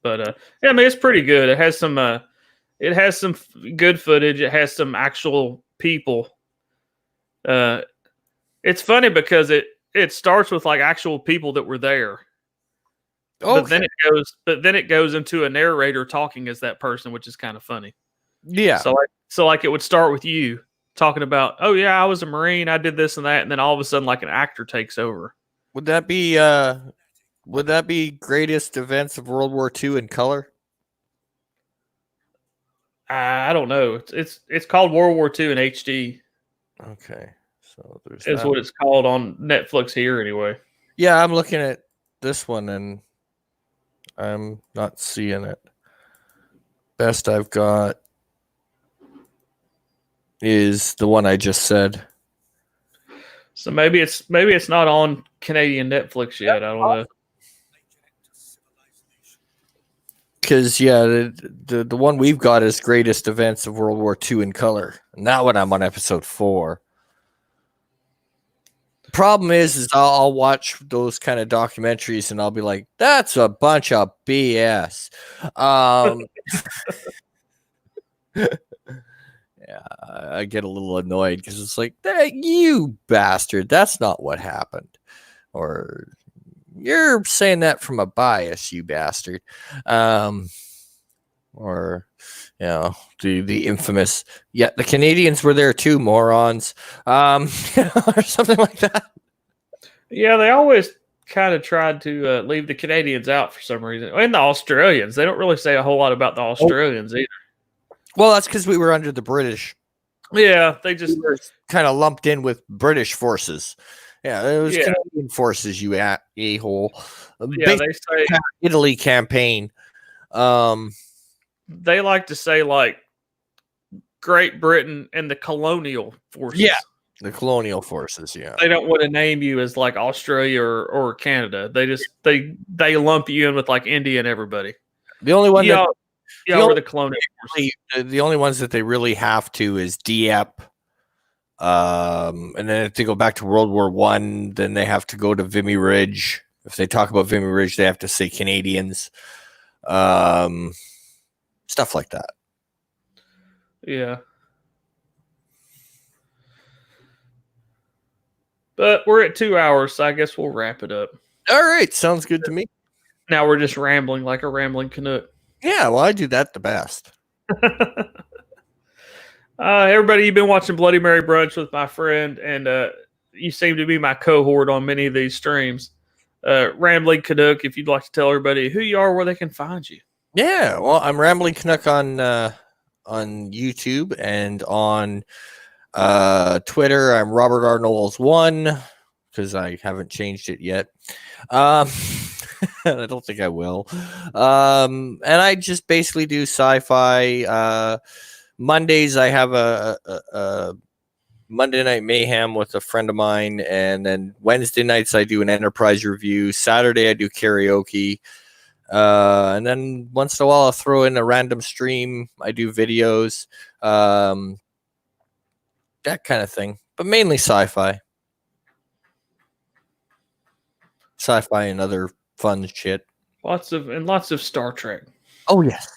S1: But yeah, I mean, it's pretty good. It has some good footage. It has some actual people. It's funny because it starts with like actual people that were there. Okay. But then it goes into a narrator talking as that person, which is kind of funny.
S2: Yeah.
S1: So like it would start with you talking about, oh yeah, I was a Marine, I did this and that, and then all of a sudden like an actor takes over.
S2: Would that be greatest events of World War II in color?
S1: I don't know. It's called World War II in HD.
S2: Okay. So
S1: it's what it's called on Netflix here anyway.
S2: Yeah, I'm looking at this one and I'm not seeing it. Best I've got is the one I just said.
S1: So maybe it's not on Canadian Netflix yet. I don't know.
S2: Because the one we've got is greatest events of World War II in color, and that one I'm on episode 4. Problem is I'll watch those kind of documentaries and I'll be like, that's a bunch of BS. Yeah, I get a little annoyed because it's like, you bastard, that's not what happened. Or you're saying that from a bias, you bastard. Or the infamous, yeah, the Canadians were there too, morons, or something like that.
S1: Yeah, they always kind of tried to leave the Canadians out for some reason, and the Australians. They don't really say a whole lot about the Australians either.
S2: Well, that's because we were under the British.
S1: Yeah, they just
S2: were kind of lumped in with British forces. Yeah, it was Canadian forces, you a-hole.
S1: Yeah, they say
S2: Italy campaign.
S1: They like to say like Great Britain and the colonial forces.
S2: Yeah, the colonial forces. Yeah,
S1: they don't want to name you as like Australia or Canada. They just they lump you in with like India and everybody.
S2: The only one
S1: Yeah, or the cloning.
S2: The only ones that they really have to is Dieppe. And then if they go back to World War One, then they have to go to Vimy Ridge. If they talk about Vimy Ridge, they have to say Canadians. Stuff like that.
S1: Yeah. But we're at 2 hours, so I guess we'll wrap it up.
S2: All right, sounds good to me.
S1: Now we're just rambling like a rambling Canuck.
S2: Yeah, well, I do that the best.
S1: Everybody, you've been watching Bloody Mary Brunch with my friend, and you seem to be my cohort on many of these streams. Rambling Canuck, if you'd like to tell everybody who you are, where they can find you.
S2: Yeah, well, I'm Rambling Canuck on YouTube and on Twitter. I'm Robert R. Knowles 1 because I haven't changed it yet. I don't think I will. And I just basically do sci-fi. Mondays I have a Monday Night Mayhem with a friend of mine, and then Wednesday nights I do an Enterprise review. Saturday I do karaoke. And then once in a while I'll throw in a random stream. I do videos. That kind of thing. But mainly sci-fi. Sci-fi and other fun shit. Lots
S1: of Star Trek.
S2: Oh yes.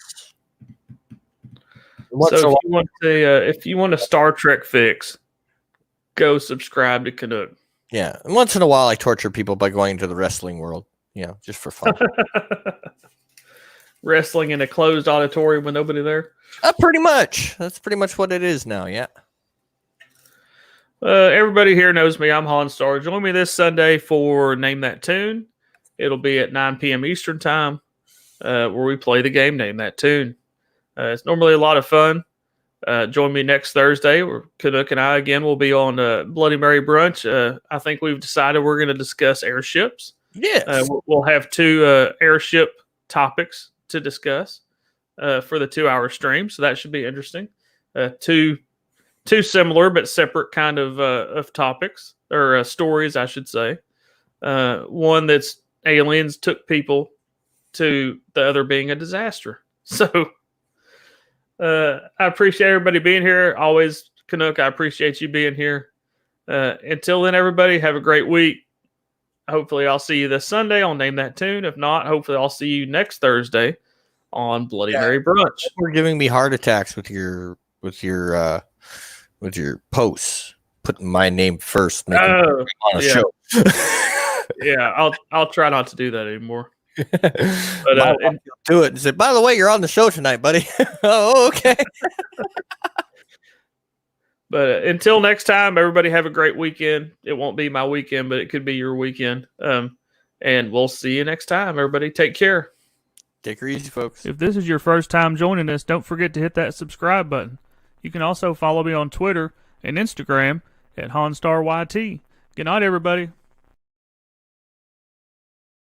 S1: So if you want a Star Trek fix, go subscribe to Canuck.
S2: Yeah, and once in a while I torture people by going into the wrestling world. Just for fun.
S1: Wrestling in a closed auditorium with nobody there?
S2: Pretty much. That's pretty much what it is now, yeah.
S1: Everybody here knows me. I'm Han Star. Join me this Sunday for Name That Tune. It'll be at 9 p.m. Eastern Time, where we play the game Name That Tune. It's normally a lot of fun. Join me next Thursday, where Canuck and I again will be on Bloody Mary Brunch. I think we've decided we're going to discuss airships.
S2: Yes.
S1: We'll have 2 airship topics to discuss for the 2-hour stream, so that should be interesting. Two similar but separate kind of topics, or stories, I should say. One that's aliens took people to, the other being a disaster. So I appreciate everybody being here. Always, Canuck, I appreciate you being here. Until then, everybody, have a great week. Hopefully, I'll see you this Sunday on Name That Tune. If not, hopefully, I'll see you next Thursday on Bloody Mary Brunch.
S2: You're giving me heart attacks with your posts, putting my name first. On a show.
S1: Yeah, I'll try not to do that anymore.
S2: But do it and say, by the way, you're on the show tonight, buddy. Oh, okay.
S1: But until next time, everybody have a great weekend. It won't be my weekend, but it could be your weekend. And we'll see you next time. Everybody take care.
S2: Take her easy, folks.
S1: If this is your first time joining us, don't forget to hit that subscribe button. You can also follow me on Twitter and Instagram at HanStarYT. Good night, everybody.